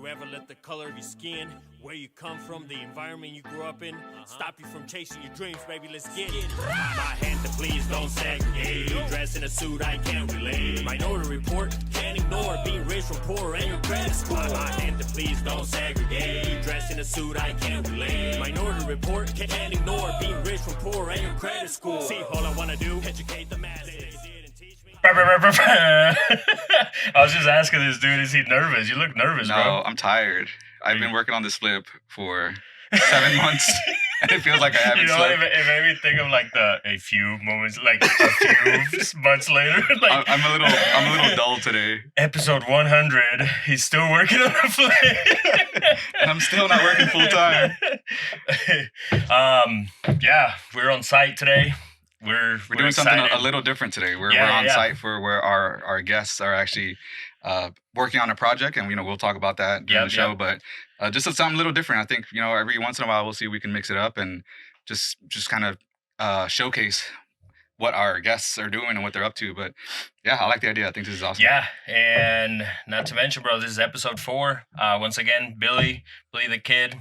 you ever let the color of your skin, where you come from, the environment you grew up in, stop you from chasing your dreams, baby, let's get it. My hand to please don't segregate. Dressed in a suit, I can't relate. Minority report, can't ignore. Being rich from poor and your credit score. My hand to please don't segregate. Dressed in a suit, I can't relate. Minority report, can't ignore. Being rich from poor and your credit score. See, all I wanna do, educate the masses. I was just asking this dude, is he nervous? You look nervous, bro. No, I'm tired. I've been working on this flip for 7 months, and it feels like I haven't slept. It made me think of like a few moments, like a few months later. Like I'm a little dull today. Episode 100. He's still working on the flip, and I'm still not working full time. Yeah, we're on site today. We're doing excited. something a little different today. We're on site for where our guests are actually working on a project, and we'll talk about that during the show. But just something a little different. I think every once in a while we'll see if we can mix it up and just kind of showcase what our guests are doing and what they're up to. But yeah, I like the idea. I think this is awesome. Yeah, and not to mention, bro, this is episode 4. Once again, Billy the Kid.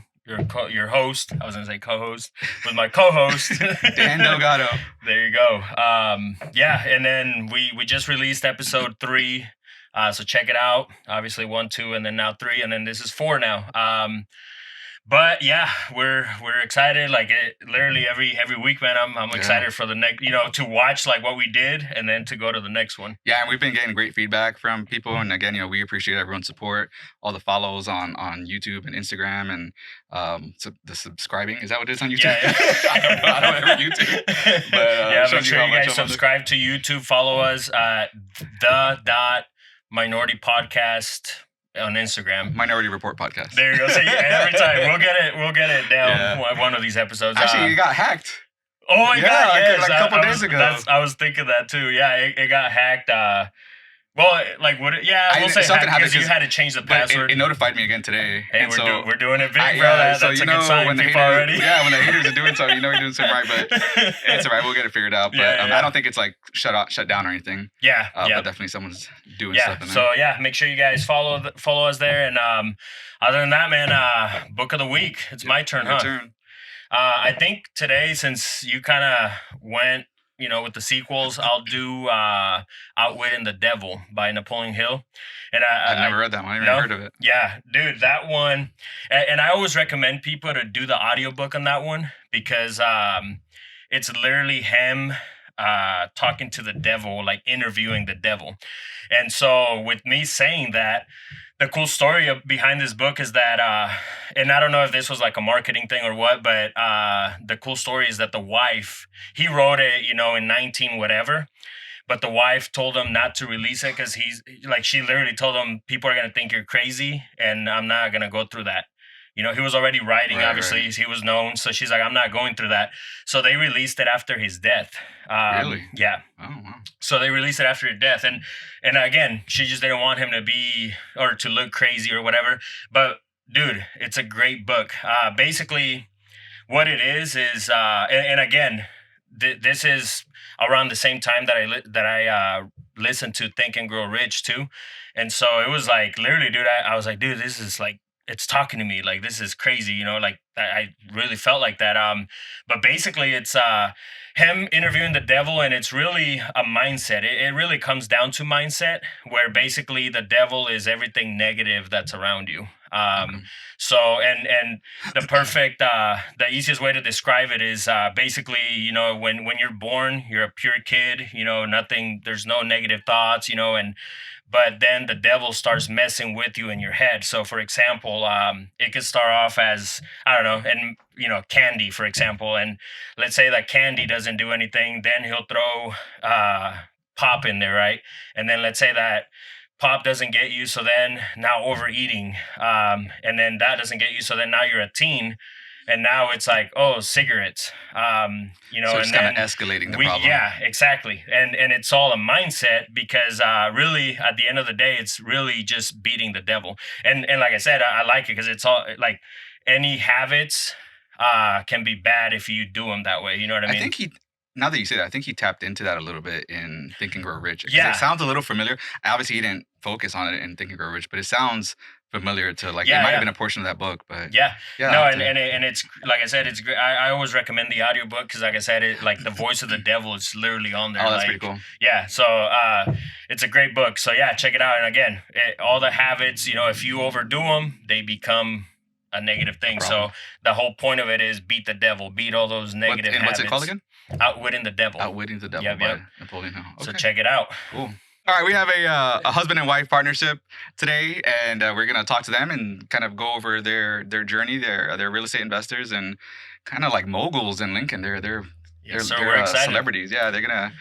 Your host, I was going to say co-host, with my co-host. Dan Delgado. There you go. Yeah, and then we just released episode 3, so check it out. Obviously 1, 2, and then now 3, and then this is 4 now. But yeah, we're excited. Like literally every week, man. I'm excited for the next, to watch like what we did, and then to go to the next one. Yeah, and we've been getting great feedback from people, and again, we appreciate everyone's support, all the follows on YouTube and Instagram, and the subscribing. Is that what it is on YouTube? Yeah. I don't ever YouTube. But, make sure you guys subscribe to YouTube. Follow us at the.minority podcast. On Instagram, Minority Report Podcast. There you go. So every time we'll get it down one of these episodes. Actually, you got hacked. Oh my God! Yes, like a couple days ago. I was thinking that too. Yeah, it got hacked. Well, like what? Yeah, we'll say hacked because you had to change the password. It notified me again today. Hey, we're doing it big, bro. That's a good sign. When people already. Yeah, when the haters are doing something, you're doing something right. But it's all right. We'll get it figured out. But I don't think it's like shut down or anything. Yeah, But definitely someone's doing stuff in there. So make sure you guys follow us there. And other than that, man, book of the week. It's my turn, Your turn. I think today, since you kind of went, with the sequels, I'll do Outwitting the Devil by Napoleon Hill. And I've never read that one. I've never heard of it. Yeah, dude, that one. And I always recommend people to do the audiobook on that one because it's literally him talking to the devil, like interviewing the devil. And so with me saying that, the cool story behind this book is that, and I don't know if this was like a marketing thing or what, but the cool story is that the wife, he wrote it, in 19 whatever, but the wife told him not to release it because she literally told him, people are going to think you're crazy and I'm not going to go through that. He was already writing, obviously. Right. He was known. So she's like, I'm not going through that. So they released it after his death. Really? Yeah. Oh, wow. So they released it after his death. And again, she just didn't want him to be or to look crazy or whatever. But, dude, it's a great book. Basically, what it is, and again, this is around the same time that I listened to Think and Grow Rich, too. And so it was like, literally, dude, I was like, dude, this is like, it's talking to me, like this is crazy, like I really felt like that. But basically it's him interviewing the devil, and it's really a mindset. It really comes down to mindset, where basically the devil is everything negative that's around you. So and the perfect the easiest way to describe it is basically, when you're born, you're a pure kid, nothing, there's no negative thoughts, but then the devil starts messing with you in your head. So, for example, it could start off as, I don't know, and, candy, for example. And let's say that candy doesn't do anything. Then he'll throw pop in there, right? And then let's say that pop doesn't get you. So then now overeating. And then that doesn't get you. So then now you're a teen. And now it's like, oh, cigarettes, So it's kind of escalating the problem. Yeah, exactly. And it's all a mindset because really, at the end of the day, it's really just beating the devil. And like I said, I like it because it's all like any habits can be bad if you do them that way. You know what I mean? I think now that you say that, I think he tapped into that a little bit in Think and Grow Rich. Yeah. It sounds a little familiar. Obviously, he didn't focus on it in Think and Grow Rich, but it sounds familiar to like. Yeah, it might yeah. have been a portion of that book, but Yeah. yeah. No, I'll and have to- and it's like I said, it's great. I always recommend the audiobook because, like I said, it like the voice of the devil is literally on there. oh, that's like, pretty cool. Yeah, so it's a great book. So yeah, check it out. And again, all the habits, you know, if you overdo them, they become a negative thing. So the whole point of it is beat the devil, beat all those negative habits. What's it called again? Outwitting the devil. Outwitting the Devil Yep, by yep. Napoleon Hill. Okay. So check it out. Cool. All right, we have a husband and wife partnership today, and we're gonna talk to them and kind of go over their journey. They're real estate investors and kind of like moguls in Lincoln. They're So we're excited. celebrities. Yeah, they're gonna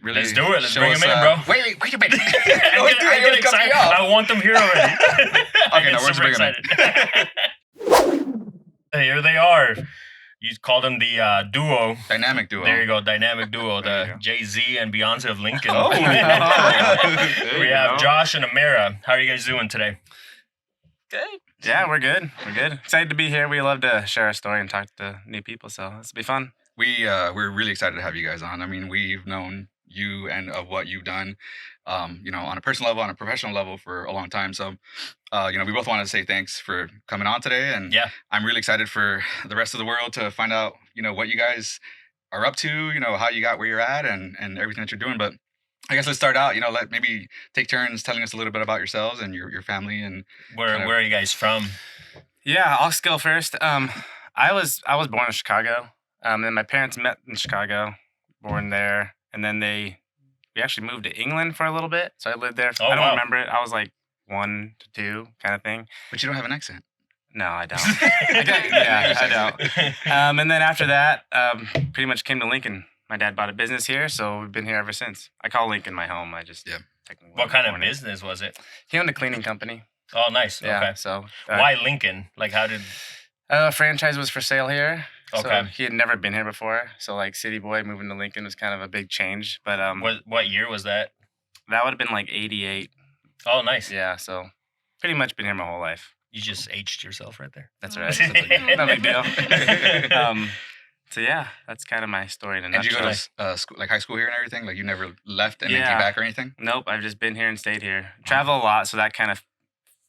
really. Let's do it. Let's show bring us, them in, bro. Wait a minute. I get excited. I want them here already. Okay, no, we're just bringing them in. Here they are. You called them the duo. Dynamic duo. There you go, dynamic duo, the Jay-Z and Beyonce of Lincoln. Oh, we have Josh and Amera. How are you guys doing today? Good. Yeah, we're good. We're good. Excited to be here. We love to share our story and talk to new people, so this will be fun. We're really excited to have you guys on. I mean, we've known you and of what you've done, you know, on a personal level, on a professional level for a long time. So, you know, we both wanted to say thanks for coming on today. And yeah, I'm really excited for the rest of the world to find out, you know, what you guys are up to, you know, how you got where you're at and everything that you're doing. But I guess let's start out, you know, maybe take turns telling us a little bit about yourselves and your family and where are you guys from? Yeah, I'll go first. I was born in Chicago. And my parents met in Chicago, born there. And then we actually moved to England for a little bit. So I lived there. I don't remember it. I was like 1 to 2 kind of thing. But you don't have an accent. No, I don't. I don't. And then after that, pretty much came to Lincoln. My dad bought a business here, so we've been here ever since. I call Lincoln my home. I just technically. What kind of business was it? He owned a cleaning company. Oh, nice. Yeah, okay. So why Lincoln? Like, how did? Franchise was for sale here. Okay. So he had never been here before. So like city boy moving to Lincoln was kind of a big change. But what year was that? That would have been like 88. Oh, nice. Yeah. So pretty much been here my whole life. You just aged yourself right there. That's right. No big deal. So yeah, that's kind of my story in a nutshell. And did you go to school, like high school here and everything? Like you never left and then came back or anything? Nope. I've just been here and stayed here. Travel a lot, so that kind of,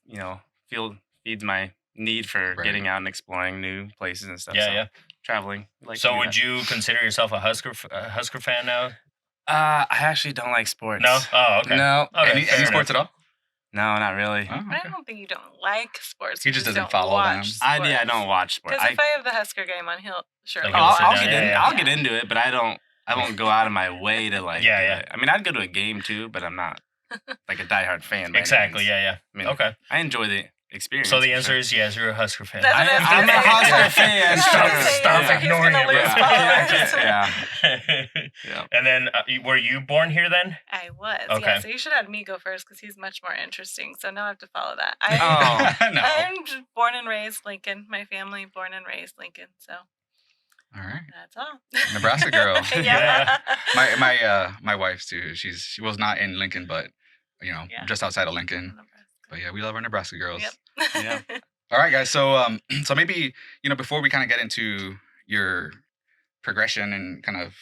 you know, feeds my need for getting out and exploring new places and stuff. Yeah. Traveling. So would you consider yourself a Husker fan now? I actually don't like sports. No? Oh, okay. No. Okay, any sports at all? No, not really. Oh, okay. I don't think you don't like sports. He You just doesn't don't follow watch them. sports. I don't watch sports. Because if I have the Husker game on, he'll sure. Like, I'll get into it, but I won't go out of my way to like. Yeah. I mean, I'd go to a game too, but I'm not like a diehard fan. Exactly. Yeah. I mean, okay. I enjoy the experience. So the answer is yes. You're a Husker fan. That's what I'm a Husker fan. Stop He's ignoring gonna it, lose bro. followers. Yeah. And then were you born here then? I was. Okay. Yeah, so you should have me go first because he's much more interesting. So now I have to follow that. No. I'm just born and raised Lincoln. My family born and raised Lincoln. So All right. that's all. Nebraska girl. Yeah. My wife too. She was not in Lincoln, but you know, just outside of Lincoln. But yeah, we love our Nebraska girls. Yep. Yeah. All right, guys. So so maybe, you know, before we kind of get into your progression and kind of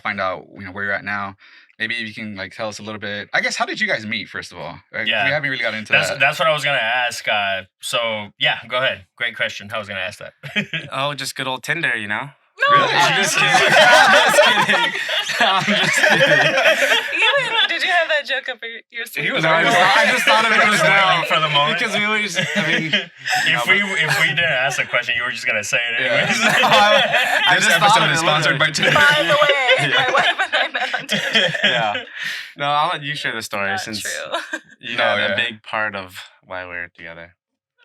find out, you know, where you're at now, maybe you can like tell us a little bit. I guess, how did you guys meet, first of all? Right? Yeah. We haven't really got into that. That's what I was gonna ask. So yeah, go ahead. Great question. I was gonna ask that. Oh, just good old Tinder, you know. No, Really? I'm just kidding. I'm just kidding. Did you have that joke up your sleeve? He was No, already I just thought of it just now for the moment. because we always. I mean, if we didn't ask the question, you were just gonna say it anyways. I This just thought episode of is it sponsored by literally. Tinder. By the way, my wife and I met on Tinder. Yeah. No, I'll let you share the story Not since true. you No, know yeah. a big part of why we're together.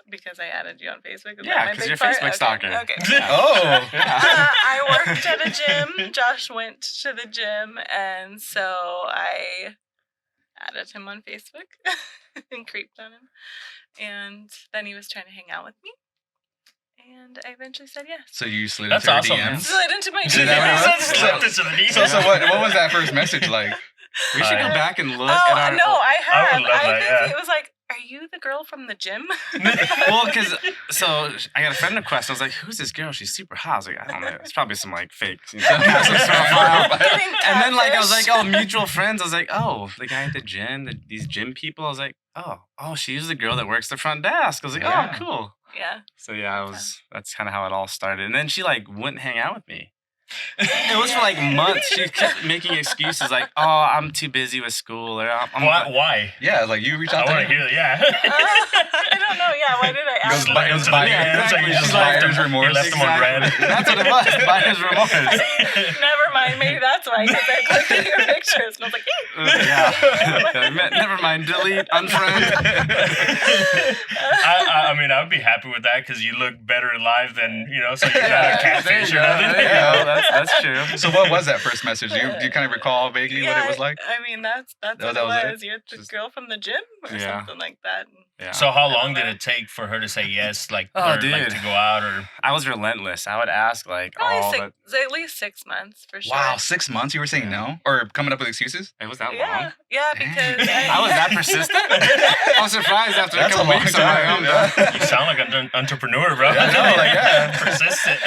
Because I added you on Facebook. Is Yeah, that my 'cause big you're a part? Facebook stalker. Okay. Oh. I worked at a gym. Josh went to the gym, and so I added him on Facebook and creeped on him. And then he was trying to hang out with me, and I eventually said yes. So you slid That's into her awesome. DMs? Slid into my Is that what it was? Slipped into the DMs. So what was that first message like? We should go back and look Oh at our. no, I I have. would love that, think yeah. it was like are you the girl from the gym? Well, because I got a friend request. I was like, "Who's this girl? She's super hot." I was like, "I don't know. It's probably some like fake." You know, and then like I was like, "Oh, mutual friends." I was like, "Oh, the guy at the gym, these gym people." I was like, "Oh, she's the girl that works the front desk." I was like, Yeah. "Oh, cool." Yeah. So yeah, that's kind of how it all started. And then she like wouldn't hang out with me. It was for like months. She kept making excuses like, "Oh, I'm too busy with school," or Why? Yeah, like you reach I out to want to her. hear it. Yeah. I don't know. Yeah. Why did I ask? Goes by- It was by- yeah, it looks like you just She's left buyer's him. remorse. You left him on red. That's what it was. Buyer's remorse. Never mind. Maybe that's why. Because I clicked at your pictures and I was like, Yeah. Never mind. Delete. Unfriend. I mean, I would be happy with that because you look better live than so you're not a catfish or nothing. There you go. That's true. So what was that first message? Do you kind of recall vaguely what it was like? I mean, that's That what was it it? was. You're the Just- girl from the gym or Yeah. something like that. Yeah. So how long did it take for her to say yes, like, Oh, or, like dude. to go out or? I was relentless. I would ask like all the. At least 6 months for sure. Wow, 6 months you were saying no? Or coming up with excuses? It was that Yeah, long. yeah, because I was that persistent. I was surprised after That's a couple a long weeks. I'm like, time, I'm done. You sound like an entrepreneur, bro. Yeah, I know, like, yeah. Persistent.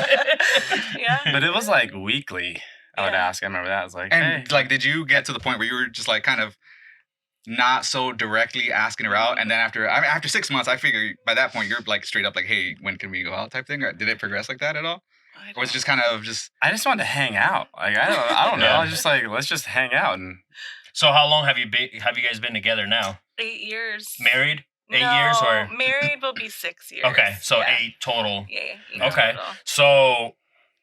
yeah. But it was like weekly. I would Yeah. ask. I remember that. I was like, And hey. like, did you get to the point where you were just like kind of not so directly asking her out? And then after 6 months, I figure by that point you're like straight up like, hey, when can we go out type thing? Or did it progress like that at all? Or was it just kind of just I just wanted to hang out. Like I don't know. Yeah. I was just like, let's just hang out. And So how long have you guys been together now? 8 years. Married? 8 No, years or? married will be 6 years. Okay, so yeah. 8 total. Yeah. Okay. total. So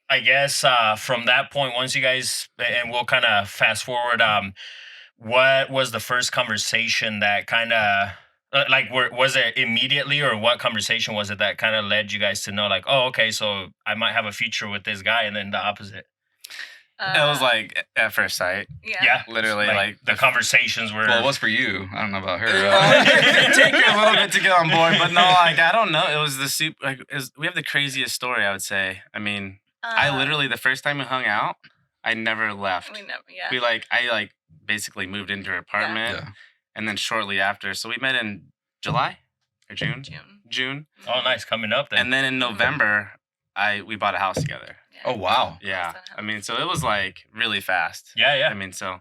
I guess from that point, once you guys, and we'll kind of fast forward, what was the first conversation that kind of, was it immediately, or what conversation was it that kind of led you guys to know, like, oh, okay, so I might have a future with this guy, and then the opposite? it was like at first sight. Yeah. Literally, like the conversations were. well, it was for you. I don't know about her. It take her a little bit to get on board, but no, like I don't know. It was the soup. Like we have the craziest story, I would say. I mean, I literally the first time we hung out, I never left. We never. Yeah. I basically moved into her apartment, Yeah. and then shortly after, so we met in July or June. June. Oh, nice. Coming up then. And then in November, we bought a house together. Yeah. Oh, wow. Yeah, I mean, so it was like really fast. yeah. I mean, so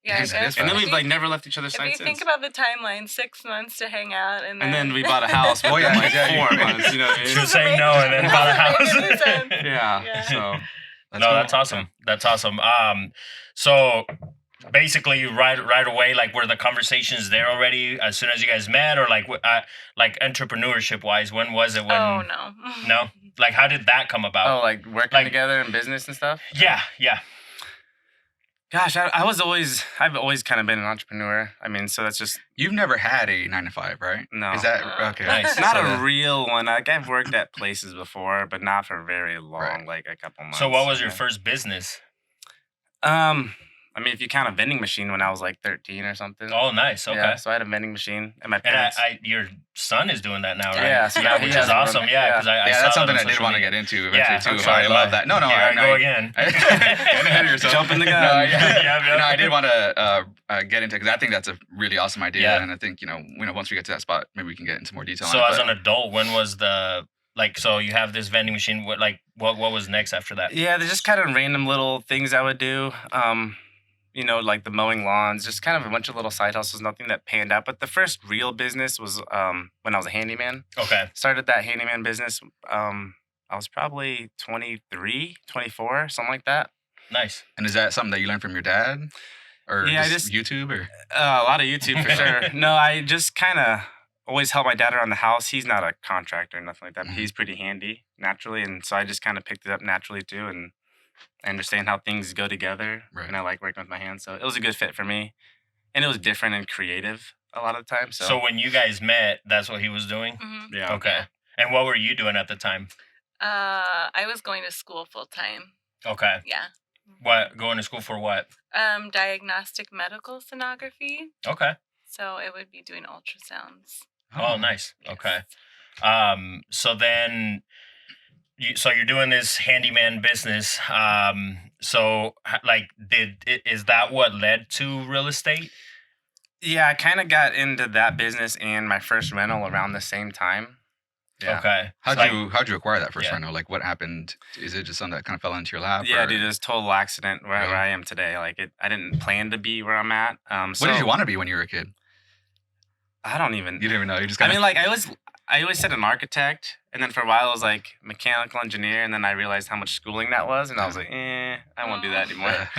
Yeah. Yes, it is and then fast. we've like never left each other's If side you since. think about the timeline, 6 months to hang out, and And then we bought a house. Oh, yeah, within, like yeah, 4 yeah. months. You know what I She mean? was saying no and then bought a house. Doesn't make any sense. Yeah. Yeah. So That's awesome. That's awesome. So basically, right away, like, were the conversations there already as soon as you guys met, or like entrepreneurship wise, when was it? When? Oh no. No. Like, how did that come about? oh, like working Like- together in business and stuff. Yeah. Gosh, I've always kind of been an entrepreneur. I mean, so that's just You've never had a 9 to 5, right? no. Is that No. okay? Nice. not So a that- real one. Like I've worked at places before, but not for very long, Right. like a couple months. So, what was your Yeah. first business? I mean, if you count a vending machine when I was like 13 or something. Oh, nice. Okay. Yeah, so I had a vending machine, and my And parents. your son is doing that now, right? Yeah, so now he which has is one. awesome. Yeah, because I Yeah, saw that's that something on I did social want to media. get into Yeah, eventually I'm too. sorry, I love that. No, Here I go I- again. Getting ahead of yourself. Jumping the gun. No, yeah. Yeah. No, I did want to get into because I think that's a really awesome idea, Yeah. and I think once we get to that spot, maybe we can get into more detail. So, on it, as but- an adult, when was the so you have this vending machine? What was next after that? Yeah, there's just kind of random little things I would do. Like the mowing lawns, just kind of a bunch of little side hustles, nothing that panned out. But the first real business was when I was a handyman. Okay. Started that handyman business. I was probably 23, 24, something like that. Nice. And is that something that you learned from your dad, or Yeah, I just just- YouTube, or A lot of YouTube for sure. No, I just kind of always helped my dad around the house. He's not a contractor or nothing like that, but Mhm. he's pretty handy naturally. And so I just kind of picked it up naturally too. And I understand how things go together. Right. And I like working with my hands. So it was a good fit for me. And it was different and creative a lot of the time. So when you guys met, that's what he was doing? Mhm. yeah. Okay. And what were you doing at the time? I was going to school full time. Okay. Yeah. What? Going to school for what? Diagnostic medical sonography. Okay. So it would be doing ultrasounds. Oh, nice. Yes. Okay. So then, you're doing this handyman business. Is that what led to real estate? Yeah, I kind of got into that business and my first rental around the same time. Yeah. Okay. How'd you acquire that first Yeah. rental? Like, what happened? Is it just something that kind of fell into your lap? Yeah, or- dude, it was a total accident where Really? I am today. Like, I didn't plan to be where I'm at. What did you want to be when you were a kid? I don't even. You didn't even know. You just I kind mean, like, I always said an architect, and then for a while I was like mechanical engineer, and then I realized how much schooling that was, and I was like, I won't do that anymore.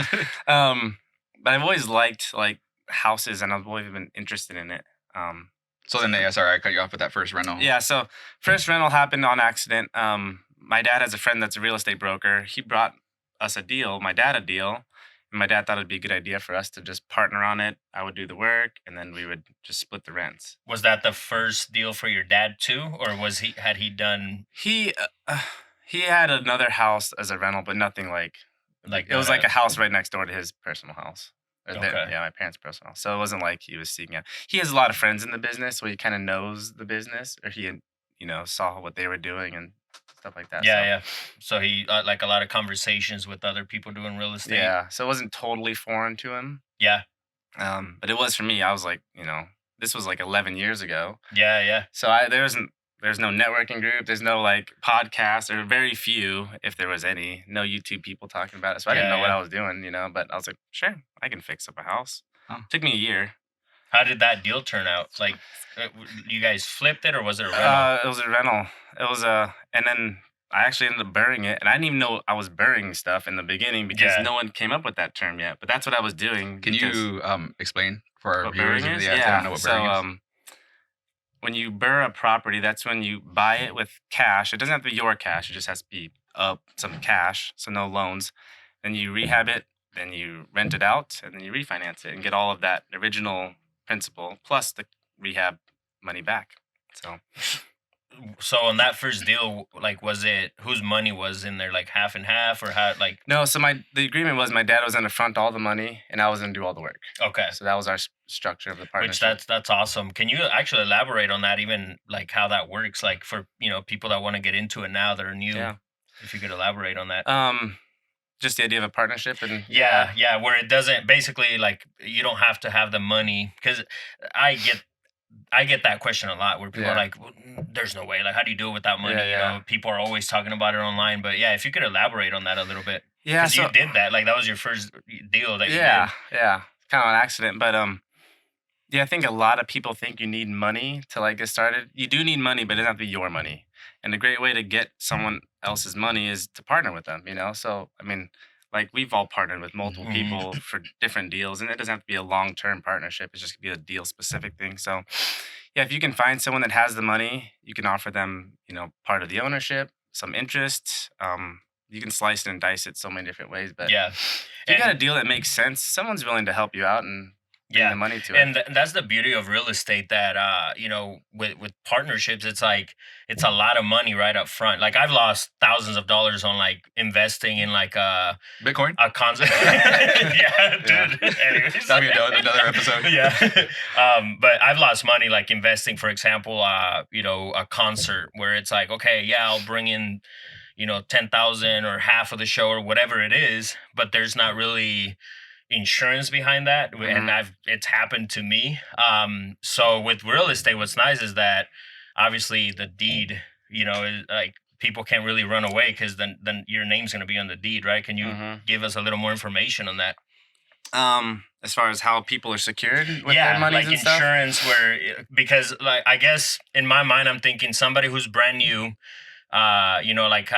But I've always liked like houses, and I've always been interested in it. So then, sorry, I cut you off with that first rental. Yeah, so first rental happened on accident. My dad has a friend that's a real estate broker. He brought us a deal, my dad a deal, and my dad thought it'd be a good idea for us to just partner on it. I would do the work, and then we would just split the rents. Was that the first deal for your dad too, or had he done He had another house as a rental, but nothing like it was like a house right next door to his personal house. Okay. My parents' personal house. So it wasn't like he was seeking out. He has a lot of friends in the business, so he kind of knows the business, or he, saw what they were doing and stuff like that. Yeah. So he like a lot of conversations with other people doing real estate. Yeah. So it wasn't totally foreign to him. Yeah. But it was for me. I was like, this was like 11 years ago. Yeah. So there's no networking group. There's no like podcast, or very few, if there was any. No YouTube people talking about it. So I didn't know what I was doing, But I was like, sure, I can fix up a house. Oh. Took me a year. How did that deal turn out? Like, you guys flipped it, or was it a rental? It was a rental. It was and then I actually ended up burying it, and I didn't even know I was burying stuff in the beginning because no one came up with that term yet. But that's what I was doing. Can you explain for our what viewers? burying is? Yeah, they don't know what burying is. When you burr a property, that's when you buy it with cash. It doesn't have to be your cash. It just has to be some cash, so no loans. Then you rehab it, then you rent it out, and then you refinance it and get all of that original principal plus the rehab money back. So on that first deal, like, was it whose money was in there, like half and half, or how? Like, no. So the agreement was my dad was going to front all the money, and I was going to do all the work. Okay. So that was our structure of the partnership. Which that's awesome. Can you actually elaborate on that? Even like how that works, like for people that want to get into it now that are new. Yeah. If you could elaborate on that. Just the idea of a partnership and yeah, where it doesn't basically like you don't have to have the money, because I get that question a lot where people are like, well, there's no way. Like, how do you do it without money? People are always talking about it online. But yeah, if you could elaborate on that a little bit. Yeah. Because you did that. Like, that was your first deal that you did. Yeah. Kind of an accident. But I think a lot of people think you need money to like get started. You do need money, but it doesn't have to be your money. And a great way to get someone else's money is to partner with them, So, I mean, like, we've all partnered with multiple people for different deals, and it doesn't have to be a long-term partnership. It's just going to be a deal-specific thing. So, yeah, if you can find someone that has the money, you can offer them, part of the ownership, some interest. You can slice it and dice it so many different ways. But if you got a deal that makes sense, someone's willing to help you out and bring the money to it. And that's the beauty of real estate, that with partnerships, it's like it's a lot of money right up front. Like, I've lost thousands of dollars on like investing in like Bitcoin, a concept. Yeah, dude. Anyways. That'll be another episode. Yeah. But I've lost money like investing, for example, a concert where it's like, okay, yeah, I'll bring in 10,000 or half of the show or whatever it is, but there's not really insurance behind that. And it's happened to me. So with real estate, what's nice is that obviously the deed, is like, people can't really run away, because then your name's going to be on the deed, right? Can you give us a little more information on that? As far as how people are secured with their money, like and insurance, stuff? Because like, I guess in my mind, I'm thinking somebody who's brand new, like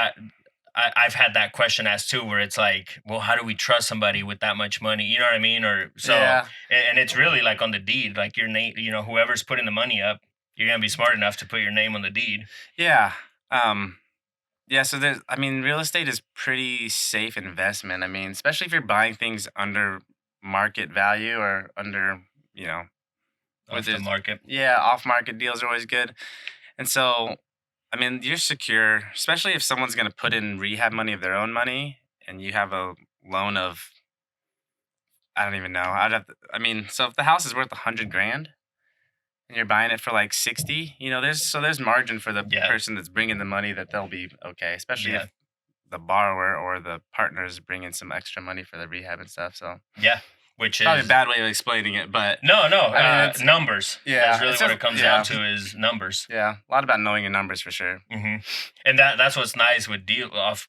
I've had that question asked too, where it's like, well, how do we trust somebody with that much money? You know what I mean? Or so, and it's really like on the deed, like your name, whoever's putting the money up, you're going to be smart enough to put your name on the deed. Yeah. So real estate is pretty safe investment. I mean, especially if you're buying things under market value or under, Off the market. Yeah. Off market deals are always good. And so, I mean, you're secure, especially if someone's going to put in rehab money of their own money, and you have a loan of, I don't even know. So if the house is worth $100,000 and you're buying it for like 60, there's margin for the person that's bringing the money, that they'll be okay, especially if the borrower or the partners bring in some extra money for the rehab and stuff. So yeah. which Probably is a bad way of explaining it, but no, I mean, it's numbers. yeah, That's really it's what just- it comes yeah. down to is numbers. yeah, a lot about knowing your numbers for sure. And that's what's nice with off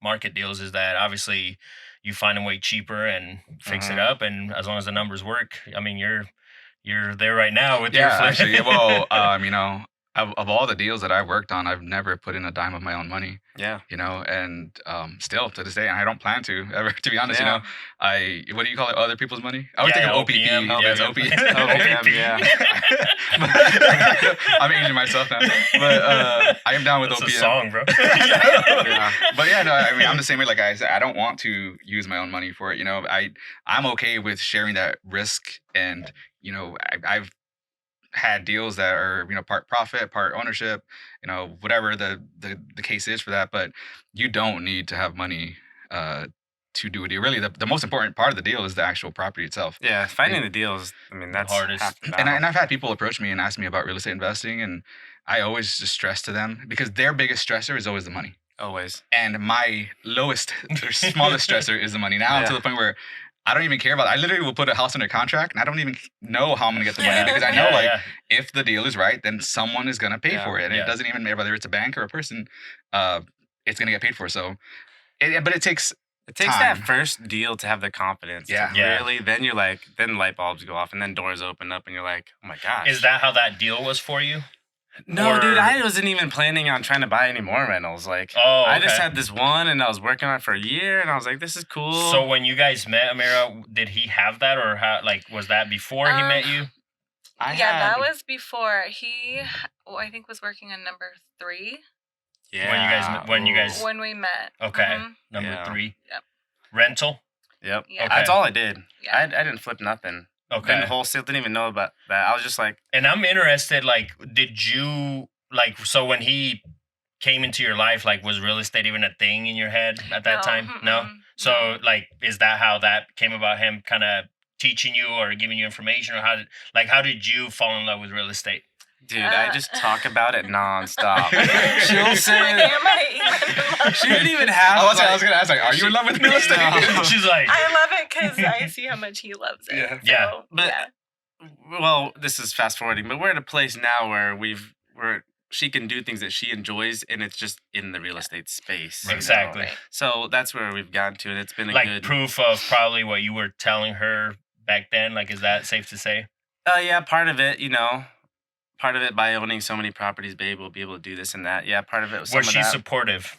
market deals is that obviously you find them way cheaper and fix it up, and as long as the numbers work, I mean you're there right now with your flip. Actually, well, you know, of all the deals that I've worked on, I've never put in a dime of my own money. Yeah. You know, and still to this day, and I don't plan to ever. To be honest, Yeah. you know, what do you call it? Other people's money? I would Yeah, think of OPP. OPM. Yeah, it's OPM. OPM. yeah. I'm aging myself now, but I am down with That's OPM. a song, bro. Yeah. But yeah, no, I mean, I'm the same way. Like I said, I don't want to use my own money for it. You know, I'm okay with sharing that risk, and you know, I've had deals that are, you know, part profit, part ownership, you know, whatever the case is for that. But you don't need to have money to do a deal. Really, the most important part of the deal is the actual property itself. Yeah, finding the deals. I mean, that's hardest. half the And, battle. and I've had people approach me and ask me about real estate investing, and I always just stress to them because their biggest stressor is always the money. Always. And my lowest or smallest stressor is the money. Now I'm to Yeah. the point where I don't even care about it. I literally will put a house under contract and I don't even know how I'm going to get the money because I know if the deal is right, then someone is going to pay for it. And it doesn't even matter whether it's a bank or a person, it's going to get paid for. So, but it takes that time. first deal to have the confidence. Yeah. To really, then you're like, then light bulbs go off and then doors open up and you're like, oh my gosh. Is that how that deal was for you? No, Or- dude, I wasn't even planning on trying to buy any more rentals. Like, Oh, I just okay. had this one and I was working on it for a year and I was like, this is cool. So when you guys met, Amera, did he have that, or how? Like, was that before he met you? That was before he, I think, was working on number 3 yeah. When you guys- when we met. Okay, Mhm. number Yeah. 3. Yep. Rental. Yep. Yeah. Okay. That's all I did. Yeah. I didn't flip nothing. Okay. Didn't wholesale, didn't even know about that. I was just like, And I'm interested, like, did you, like, so when he came into your life, like, was real estate even a thing in your head at that No, time? No? mm-mm, So, no. like, is that how that came about, him kind of teaching you or giving you information? Or how did you fall in love with real estate? dude, I just talk about it nonstop. She'll Like, say, am I even in love she with didn't it? even have. I was going to ask, like, are you in love with real estate? No. She's like, I love it because I see how much he loves it. Yeah. So, Yeah. But- Well, this is fast forwarding, but we're at a place now where she can do things that she enjoys, and it's just in the real estate space. you know? Exactly. Right. So that's where we've gotten to, and it's been a like good. proof of probably what you were telling her back then. Like, is that safe to say? Yeah, part of it, part of it by owning so many properties, babe, we'll be able to do this and that. Yeah, part of it was. Was some she of that. supportive?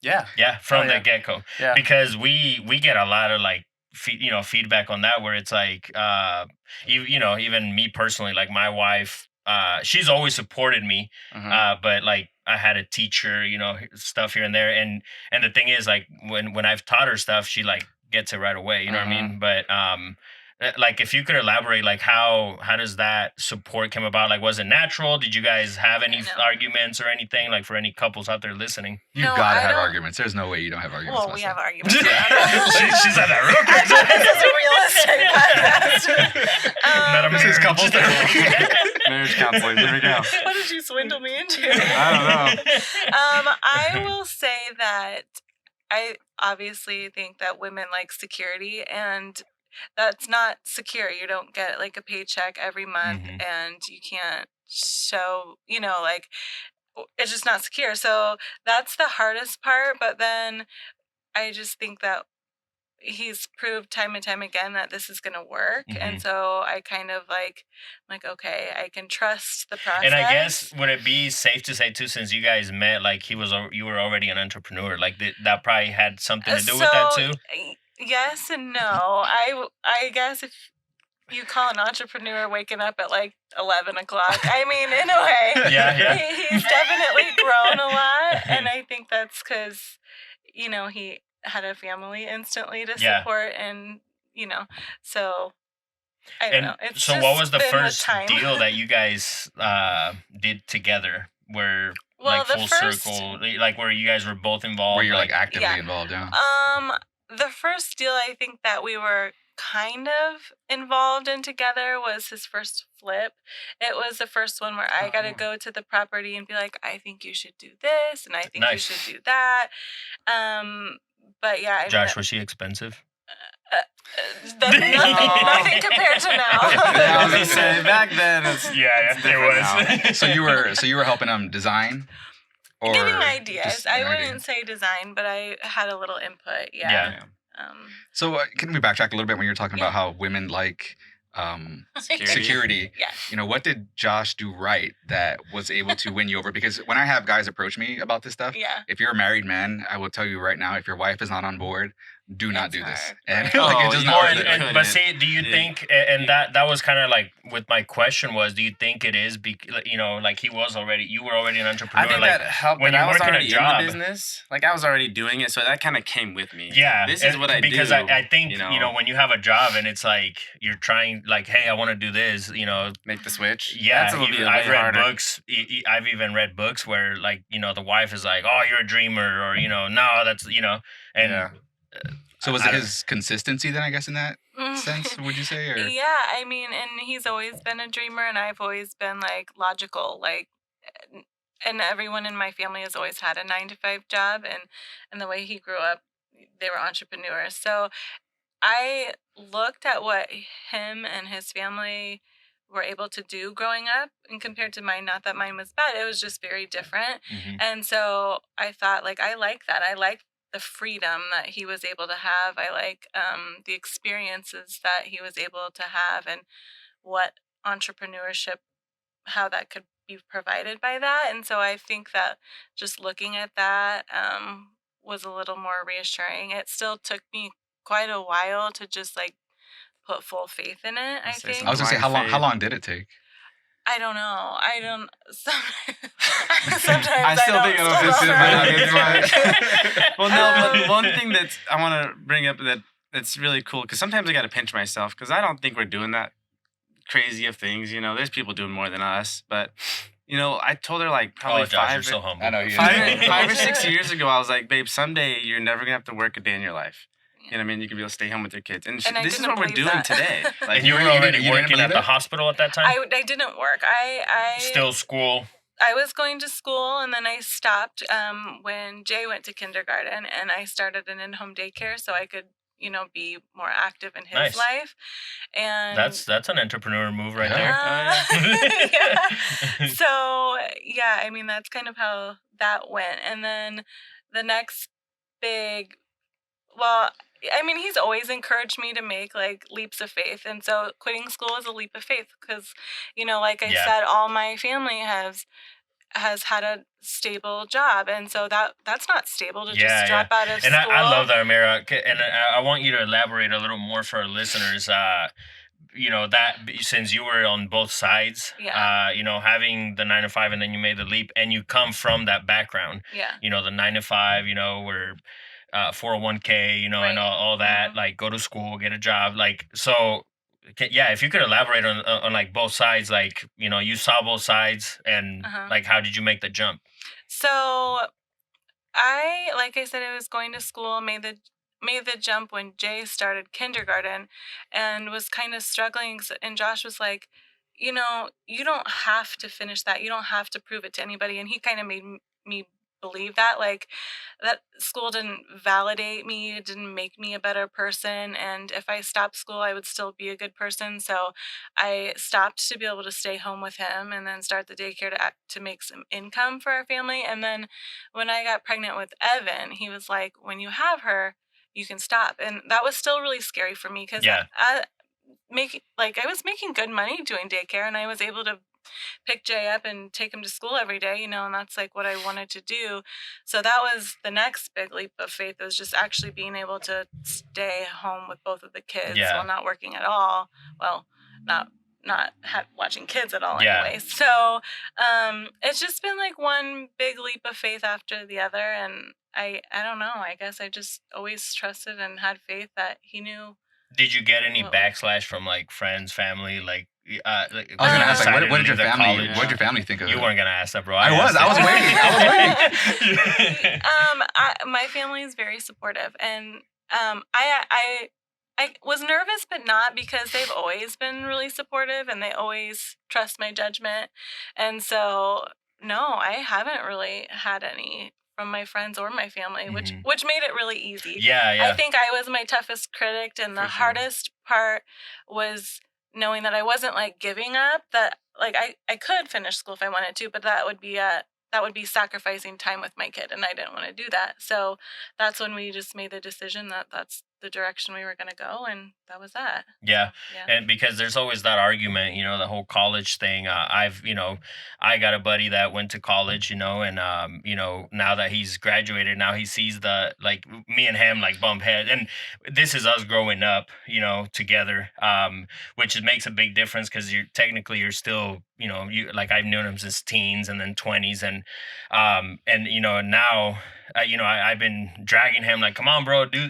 Yeah. Yeah, from Oh, yeah. the get go. Yeah. Because we get a lot of like feedback on that, where it's like even me personally, like my wife, she's always supported me, Mhm. but like I had to teach her, stuff here and there, and the thing is, like when I've taught her stuff, she like gets it right away. You know what I mean? But like, if you could elaborate, like how does that support come about? Like, was it natural? Did you guys have any No. arguments or anything? Like, for any couples out there listening? You No, got to I have don't- arguments. There's no way you don't have arguments. Well, we Leslie. have arguments. She said that real I quick. thought this is a real estate podcast. Not a This is marriage. couples therapy. Marriage counseling. There we go. What did you swindle me into? I don't know. I will say that I obviously think that women like security, and that's not secure. You don't get like a paycheck every month, Mhm. and you can't show, like, it's just not secure. So that's the hardest part. But then I just think that he's proved time and time again that this is going to work. Mhm. And so I kind of like, okay, I can trust the process. And I guess, would it be safe to say too, since you guys met, like you were already an entrepreneur, like that probably had something to do with that too? Yes and no. I guess if you call an entrepreneur waking up at like 11 o'clock, I mean, in a way, Yeah. he's definitely grown a lot. And I think that's because, he had a family instantly to Yeah. support, and, so I don't And know. It's so, just what was the been first time. deal that you guys did together? Where Well, like the full first- circle, like where you guys were both involved? Where you're like actively Yeah. involved, yeah. The first deal I think that we were kind of involved in together was his first flip. It was the first one where I got to go to the property and be like, I think you should do this, and I think you Nice. should do that. But yeah, I mean, Josh, was she expensive? Nothing compared to now. I was gonna say back then. It's it was. So you were helping them design, or giving ideas. just I an idea? wouldn't say design, but I had a little input. Yeah. Yeah. So can we backtrack a little bit when you were talking Yeah. about how women like security? Yeah. You know, what did Josh do right that was able to win you over? Because when I have guys approach me about this stuff, Yeah. if you're a married man, I will tell you right now, if your wife is not on board, do not It's do this. hard, And right. like, Oh, it's just you not are- worth it. But see, do you think, and that was kind of like with my question was, do you think it is, you know, like you were already an entrepreneur? I think like, that helped. when When I you're was working a already in job. the business, like I was already doing it, so that kind of came with me. Yeah, This is what I do. because I think you know, when you have a job and it's like you're trying, like, hey, I want to do this, you know. make the switch. Yeah, That's a little bit I've way read harder. books. I've even read books where, like, you know, the wife is like, "Oh, you're a dreamer," or, you know, "No, that's," you know, and Yeah. So was I it don't- his consistency then, I guess, in that sense, would you say? Or Yeah, I mean, and he's always been a dreamer, and I've always been like logical, like, and everyone in my family has always had a 9 to 5 job, and the way he grew up, they were entrepreneurs. So I looked at what him and his family were able to do growing up, and compared to mine, not that mine was bad, it was just very different. Mhm. And so I thought, like, I like that. I like the freedom that he was able to have. I like the experiences that he was able to have, and what entrepreneurship, how that could be provided by that. And so I think that just looking at that was a little more reassuring. It still took me quite a while to just like put full faith in it, I I'll say think. I was gonna say, Blind how faith. long did it take? I don't know. I don't. Sometimes I still think it'll still fit don't in my know. life. Well, no, but Um, one thing that I want to bring up that's really cool, because sometimes I got to pinch myself, because I don't think we're doing that crazy of things. You know, there's people doing more than us, but you know, I told her like probably Oh, Josh, five, you're so humble. I know you. five or 6 years ago, I was like, babe, someday you're never gonna have to work a day in your life. You know what I mean? You can be able to stay home with your kids, and And I this is didn't what we're believe doing that. today. Like, And you were you didn't- already you didn't working believe at the it? hospital at that time? I didn't work. I Still school. I was going to school, and then I stopped when Jay went to kindergarten, and I started an in-home daycare so I could, you know, be more active in his Nice. life. And That's an entrepreneur move right Yeah. there. yeah. So yeah, I mean, that's kind of how that went. And then the next big, well, I mean, he's always encouraged me to make like leaps of faith, and so quitting school is a leap of faith because, you know, like I Yeah. said, all my family has had a stable job, and so that's not stable to Yeah, just drop out of And school. I love that, Amera. And I want you to elaborate a little more for our listeners. You know, that since you were on both sides, Yeah. you know, having the 9 to 5 and then you made the leap, and you come from that background, Yeah. you know, the 9 to 5, you know, where 401k, you know, and Right. all that, Mhm. like go to school, get a job. Like, so, yeah, if you could elaborate on like both sides, like, you know, you saw both sides, and Uh-huh. like, how did you make the jump? So like I said, I was going to school, made the jump when Jay started kindergarten, and was kind of struggling. And Josh was like, you know, you don't have to finish that. You don't have to prove it to anybody. And he kind of made me believe that, like, that school didn't validate me, it didn't make me a better person. And if I stopped school, I would still be a good person. So I stopped to be able to stay home with him, and then start the daycare to make some income for our family. And then when I got pregnant with Evan, he was like, when you have her, you can stop. And that was still really scary for me because Yeah. I was making good money doing daycare, and I was able to pick Jay up and take him to school every day, you know, and that's like what I wanted to do. So that was the next big leap of faith, was just actually being able to stay home with both of the kids Yeah. while not working at all. Well, not watching kids at all Yeah. anyway. So it's just been like one big leap of faith after the other, and I don't know, I guess I just always trusted and had faith that he knew. Did you get any Well- backslash from like friends, family, like? I was gonna ask, like, what did your family? College? What did your family think of You it? weren't gonna ask that, bro. I was asked it. waiting. My family is very supportive, and I was nervous, but not, because they've always been really supportive and they always trust my judgment. And so, no, I haven't really had any from my friends or my family, Mhm. which made it really easy. Yeah, I yeah. think I was my toughest critic, and the For sure. hardest part was knowing that I wasn't like giving up, that like I could finish school if I wanted to, but that would be sacrificing time with my kid, and I didn't want to do that. So that's when we just made the decision that that's the direction we were going to go, and that was that. Yeah. Yeah. And because there's always that argument, the whole college thing. I got a buddy that went to college, and now that he's graduated, now he sees me and him like bump head, and this is us growing up, together, which makes a big difference because you're still, you like I've known him since teens and then 20s, and now. I've been dragging him like, come on, bro, do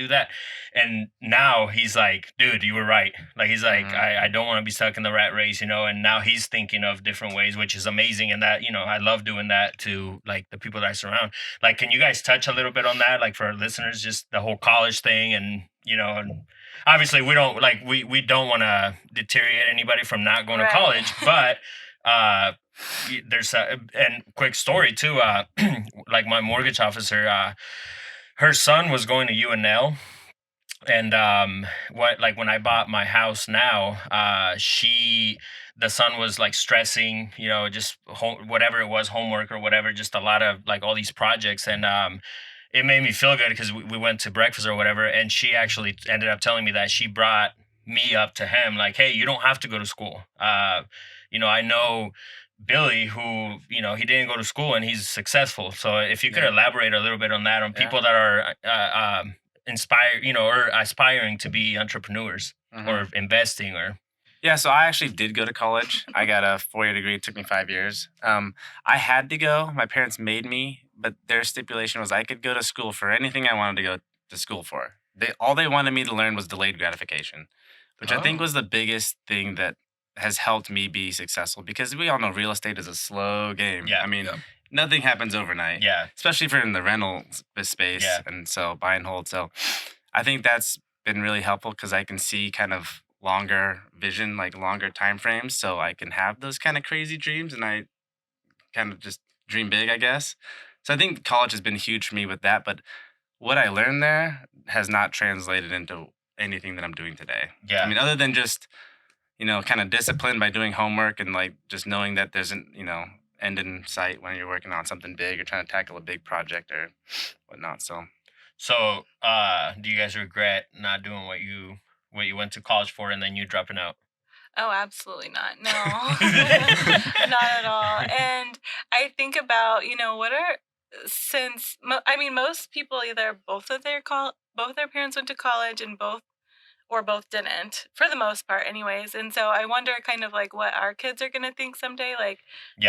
that. And now he's like, dude, you were right. Like, he's like, I don't want to be stuck in the rat race, and now he's thinking of different ways, which is amazing. And that, I love doing that to like the people that I surround. Like, can you guys touch a little bit on that? Like for our listeners, just the whole college thing and, and obviously we don't like, we don't want to deteriorate anybody from not going to Right. college, but, there's and quick story too, like my mortgage officer, her son was going to UNL, and when I bought my house now, the son was like stressing, just whatever it was, homework or whatever, just a lot of like all these projects, and it made me feel good because we went to breakfast or whatever, and she actually ended up telling me that she brought me up to him like, hey, you don't have to go to school. I know Billy, who, he didn't go to school and he's successful. So if you could elaborate a little bit on that, on people that are inspired, or aspiring to be entrepreneurs or investing or. Yeah, so I actually did go to college. I got a 4-year degree. It took me 5 years. I had to go. My parents made me, but their stipulation was I could go to school for anything I wanted to go to school for. All they wanted me to learn was delayed gratification, which I think was the biggest thing that has helped me be successful, because we all know real estate is a slow game. Yeah. I mean, nothing happens overnight. Yeah. Especially if you're in the rental space. Yeah. And so buy and hold. So I think that's been really helpful because I can see kind of longer vision, like longer time frames. So I can have those kind of crazy dreams, and I kind of just dream big, I guess. So I think college has been huge for me with that. But what I learned there has not translated into anything that I'm doing today. Yeah. I mean, other than just, kind of discipline by doing homework and like just knowing that there's an, end in sight when you're working on something big or trying to tackle a big project or whatnot. So do you guys regret not doing what you went to college for and then you dropping out? Oh, absolutely not. No, not at all. And I think about, most people either both their parents went to college and both didn't, for the most part anyways. And so I wonder kind of like what our kids are going to think someday. Like,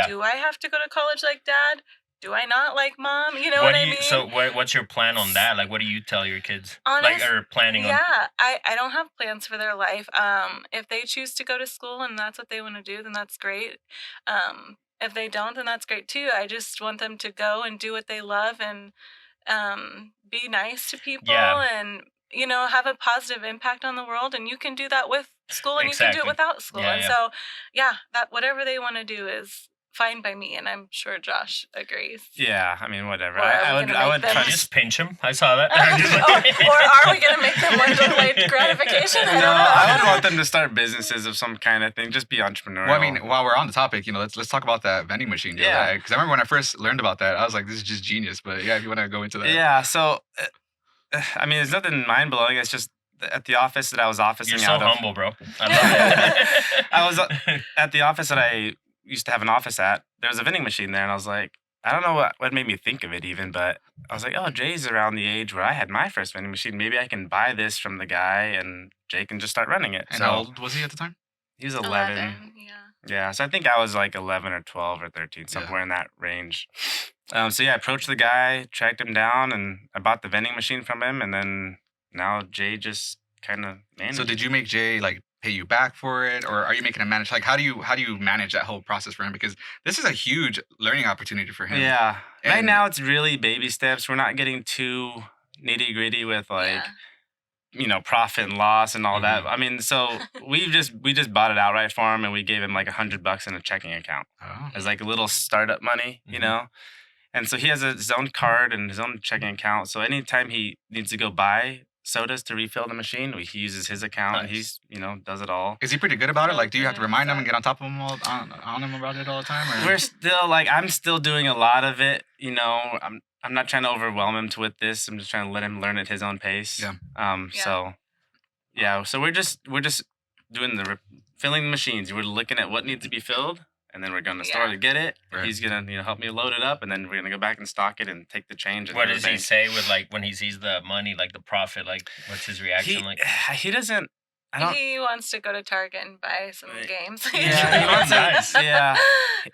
do I have to go to college like dad? Do I not like mom? You know what I mean? So what's your plan on that? Like, what do you tell your kids? Planning on? Yeah, I don't have plans for their life. If they choose to go to school and that's what they want to do, then that's great. If they don't, then that's great too. I just want them to go and do what they love and be nice to people and, have a positive impact on the world. And you can do that with school and you can do it without school. So, that whatever they want to do is fine by me, and I'm sure Josh agrees. Yeah, I mean, whatever. Or I would try to just pinch him. I saw that. or are we going to make them want delayed gratification? I don't know. I would want them to start businesses of some kind of thing. Just be entrepreneurial. Well, I mean, while we're on the topic, let's talk about that vending machine deal. Yeah. Because I remember when I first learned about that, I was like, this is just genius. But yeah, if you want to go into that. Yeah, so, I mean, it's nothing mind-blowing. It's just at the office that I was officing You're so out of. humble, bro. I love it. I was at the office that I used to have an office at. There was a vending machine there, and I was like, I don't know what made me think of it even, but I was like, oh, Jay's around the age where I had my first vending machine. Maybe I can buy this from the guy, and Jay can just start running it. And how old was he at the time? He was 11. Yeah, so I think I was like 11 or 12 or 13, somewhere in that range. I approached the guy, tracked him down, and I bought the vending machine from him, and then now Jay just kind of managed. So did you make Jay like pay you back for it, or are you making him manage? Like, how do you manage that whole process for him? Because this is a huge learning opportunity for him. Yeah, right now it's really baby steps. We're not getting too nitty gritty with like, profit and loss and all that. I mean, so we just bought it outright for him, and we gave him like $100 in a checking account as like a little startup money, And so he has his own card and his own checking account. So anytime he needs to go buy sodas to refill the machine, he uses his account. Nice. And he's, does it all. Is he pretty good about it? Like, do you have to remind him and Exactly. get on top of him on him about it all the time? Or? We're still I'm still doing a lot of it. I'm not trying to overwhelm him with this. I'm just trying to let him learn at his own pace. Yeah. So we're just doing filling the machines. We're looking at what needs to be filled, and then we're going to the store to get it. Right. He's gonna help me load it up, and then we're gonna go back and stock it and take the change. And What go to does the he bank. say with like when he sees the money, like the profit? Like, what's his reaction like? He doesn't. I don't. He wants to go to Target and buy some games. Yeah, he wants Nice. yeah.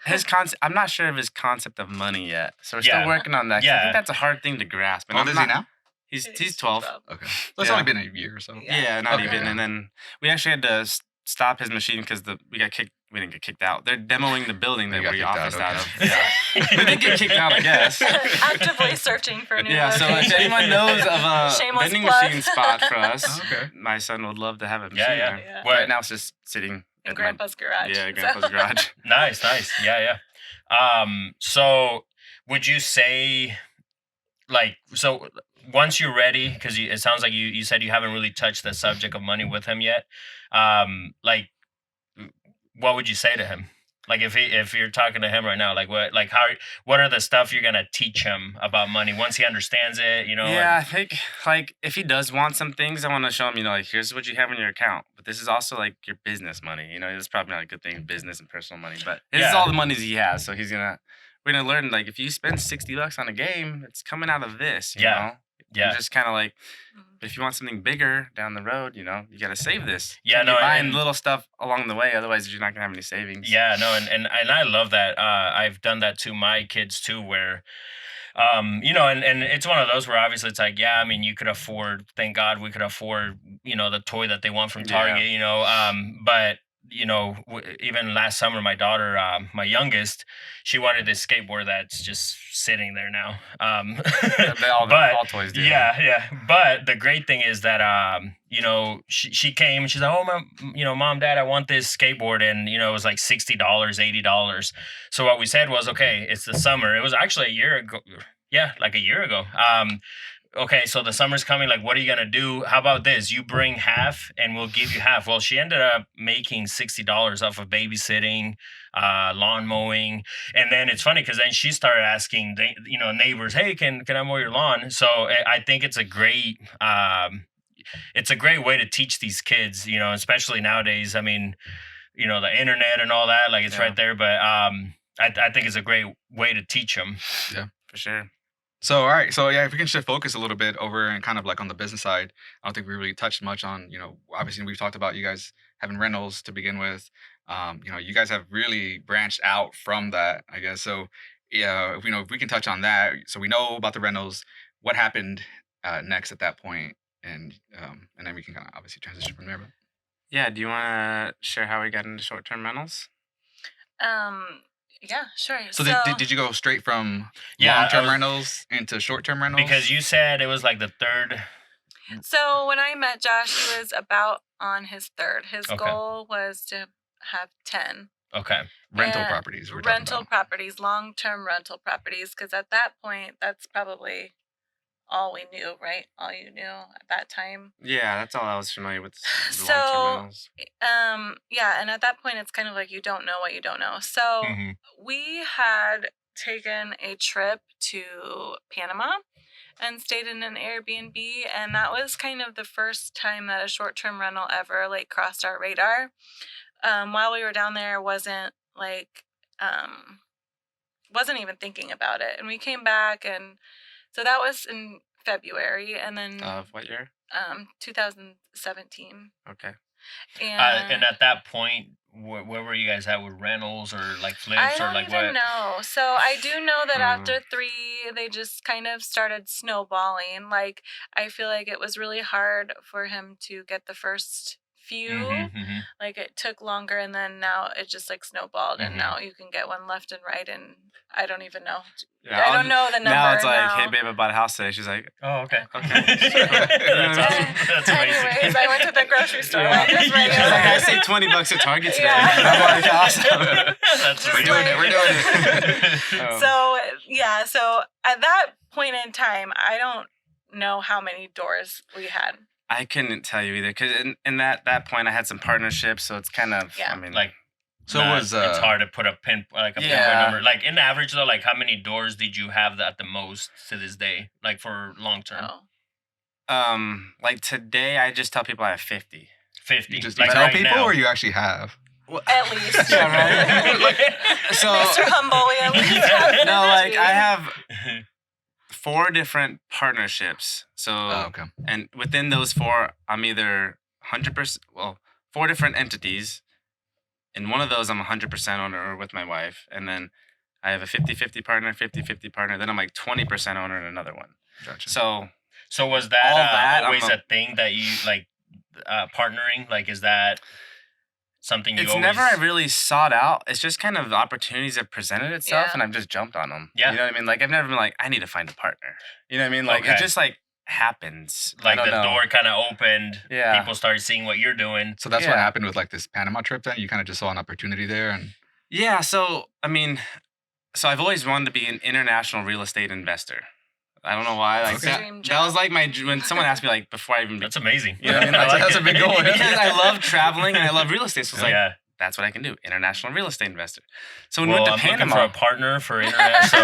His concept. I'm not sure of his concept of money yet, so we're Yeah. still working on that. 'Cause I Yeah. think that's a hard thing to grasp. And How old I'm is he not- now? He's 12. Okay. So it's Yeah. only been a year or so. Yeah, not Okay. even. And then we actually had to stop his machine because we got kicked. We didn't get kicked out. They're demoing the building You that got we kicked out, officed out okay. of. Yeah, we did get kicked out, I guess. Actively searching for new Yeah, so if locations. anyone knows of a Shameless vending plug. machine spot for us, Okay. my son would love to have a machine Yeah, yeah. there. Yeah. What? Right now it's just sitting in at Grandpa's garage. Yeah, So- Grandpa's garage. Nice. Yeah. So would you say, like, so once you're ready, because it sounds like you said you haven't really touched the subject of money with him yet. Like, what would you say to him? Like, if you're talking to him right now, like what are the stuff you're gonna teach him about money once he understands it? Yeah, I think like if he does want some things, I want to show him, like here's what you have in your account, but this is also like your business money. It's probably not a good thing, business and personal money, but this is Yeah. all the monies he has. So we're gonna learn like if you spend $60 on a game, it's coming out of this. You Yeah. know? Yeah. And just kind of like, Mhm. if you want something bigger down the road, you gotta save this. Yeah, Can't no, be buying and- little stuff along the way, otherwise you're not gonna have any savings. Yeah, no, and I love that. I've done that to my kids too, where, and it's one of those where obviously it's like, yeah, I mean, you could afford, thank God we could afford, the toy that they want from Target, but even last summer, my daughter, my youngest, she wanted this skateboard that's just sitting there now. All toys do. Yeah. But the great thing is that, she came and she's like, oh, mom, dad, I want this skateboard. And, it was like $60, $80. So what we said was, okay, it's the summer. It was actually a year ago. Yeah, like a year ago. Okay, so the summer's coming. Like, what are you going to do? How about this? You bring half and we'll give you half. Well, she ended up making $60 off of babysitting, lawn mowing. And then it's funny because then she started asking, neighbors, hey, can I mow your lawn? So I think it's a great way to teach these kids, especially nowadays. I mean, the internet and all that, like it's right there. But I think it's a great way to teach them. Yeah, for sure. So, all right. So, yeah, if we can shift focus a little bit over and kind of like on the business side, I don't think we really touched much on, obviously we've talked about you guys having rentals to begin with. You guys have really branched out from that, I guess. So, yeah, if we can touch on that. So we know about the rentals, what happened next at that point, and then we can kind of obviously transition from there. But Yeah, do you want to share how we got into short-term rentals? Yeah, sure. So did you go straight from Yeah, long-term rentals into short-term rentals? Because you said it was like the third. So when I met Josh, he was about on his third. His Okay. goal was to have 10 Okay. rental and properties. We're talking rental about. properties, long-term rental properties, because at that point, that's probably all we knew, right? All you knew at that time. Yeah, that's all I was familiar with. The So- long-term rentals. Yeah, and at that point, it's kind of like you don't know what you don't know. So Mhm. we had taken a trip to Panama and stayed in an Airbnb, and that was kind of the first time that a short-term rental ever like crossed our radar. While we were down there, wasn't even thinking about it, and we came back, and so that was in February, and then Of what year? 2017, Okay. And at that point, where were you guys at with rentals or like flips I or don't like even what? know. So I do know that Hmm. after 3, they just kind of started snowballing. Like, I feel like it was really hard for him to get the first few. Mm-hmm. Like it took longer, and then now it just like snowballed, and now you can get one left and right, and I don't even know. Yeah, I don't know the number now. It's like, now. hey babe, I bought a house today. She's like, Oh, okay. okay. That's awesome. That's amazing. Anyways, I went to the grocery store. Yeah. Like, just She's like, I regular. saved $20 at Target today. Yeah. I bought a house. That's Just We're doing it. We're doing it. Oh. So yeah, so at that point in time, I don't know how many doors we had. I couldn't tell you either because in that point I had some partnerships, so it's kind of Yeah. I mean Like, So it's hard to put a pinpoint number. Like in average though, like how many doors did you have at the most to this day, like for long term? Oh. Like today I just tell people I have 50. 50. You just like tell right people, now. or you actually have? At least. Yeah, right. So Mr. Humble, we at least have no, like 50. I have 4 different partnerships. So Okay. and within those 4, I'm either 100%. Well, 4 different entities. In one of those, I'm 100% owner with my wife, and then I have a 50-50 partner, 50-50 partner. Then I'm like 20% owner in another one. Gotcha. So was that, All that, always I'm a thing that you like partnering? Like, is that something you It's always... never really sought out. It's just kind of opportunities have presented itself, Yeah. and I've just jumped on them. Yeah. You know what I mean? Like I've never been like, I need to find a partner. You know what I mean? Like Okay. it just like happens. I Like don't the know. door kind of opened. Yeah. People started seeing what you're doing. So that's what Yeah. happened with like this Panama trip. Then you kind of just saw an opportunity there, and Yeah. So I mean, so I've always wanted to be an international real estate investor. I don't know why. Like Okay. that, Dream that was job. like my when someone asked me like before I even That's amazing. You know what I mean? I like That's it. a big goal. because I love traveling and I love real estate. So it's like yeah. that's what I can do. International real estate investor. So when Well, we I'm went to looking for Panama. a partner for internet. So,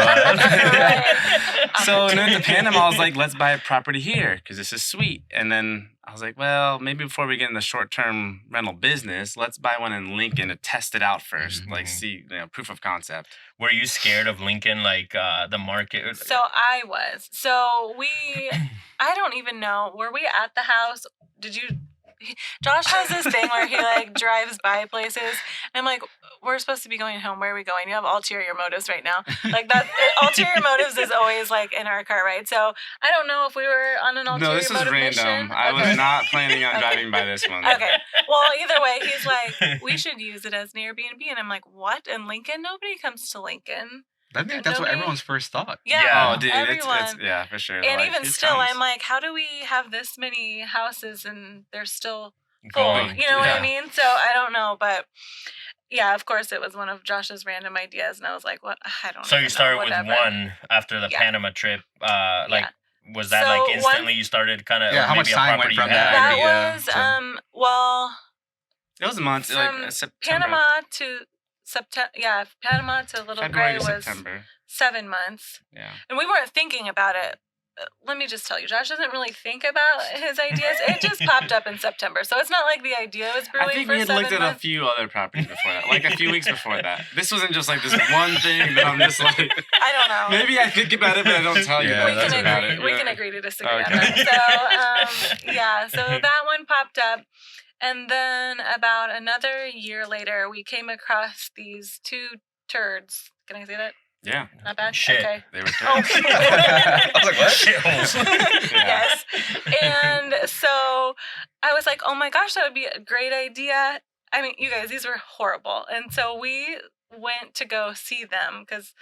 So when we went to Panama, I was like, let's buy a property here because this is sweet. And then I was like, well, maybe before we get in the short-term rental business, let's buy one in Lincoln to test it out 1st. Like see, proof of concept. were you scared of Lincoln, like the market? So I was. So I don't even know. Were we at the house? Did you? Josh has this thing where he like drives by places. And I'm like, we're supposed to be going home. Where are we going? You have ulterior motives right now. Like that. Ulterior motives is always like in our car, right? So I don't know if we were on an ulterior No, this is motive random. mission. I was Okay. not planning on driving by this one. Okay. Well, either way, he's like, we should use it as an Airbnb. And I'm like, what? In Lincoln? Nobody comes to Lincoln. I think that's what Nobody- everyone's first thought. Yeah. Yeah. Oh, dude, everyone. it's yeah, for sure. And Like, even who still, comes? I'm like, how do we have this many houses and they're still full? Going. You know what Yeah. I mean? So I don't know, but yeah, of course, it was one of Josh's random ideas, and I was like, what? I don't. So even you started know, with whatever. one after the Yeah. Panama trip. Like, was that So like one- instantly you started kind of? Yeah, how much time went from that? That idea was to- well, It was months, from like September. Panama to September. Yeah, Panama to Little February Gray to was September. 7 months. Yeah. And we weren't thinking about it. Let me just tell you, Josh doesn't really think about his ideas. It just popped up in September. So it's not like the idea was brewing I think for we had 7 looked at a months. few other properties before that, like a few weeks before that. This wasn't just like this one thing that I'm just like, I don't know. maybe I think about it, but I don't tell you Yeah, that we that's can about agree. it. We Yeah. can agree to disagree Okay. on that. So yeah, so that one popped up. And then about another year later, we came across these 2 turds. Can I say that? Yeah, Not bad? Shit. Okay. they were Oh. turds. I was like, what? Shitholes. Yes. And so I was like, oh my gosh, that would be a great idea. I mean, you guys, these were horrible. And so we went to go see them because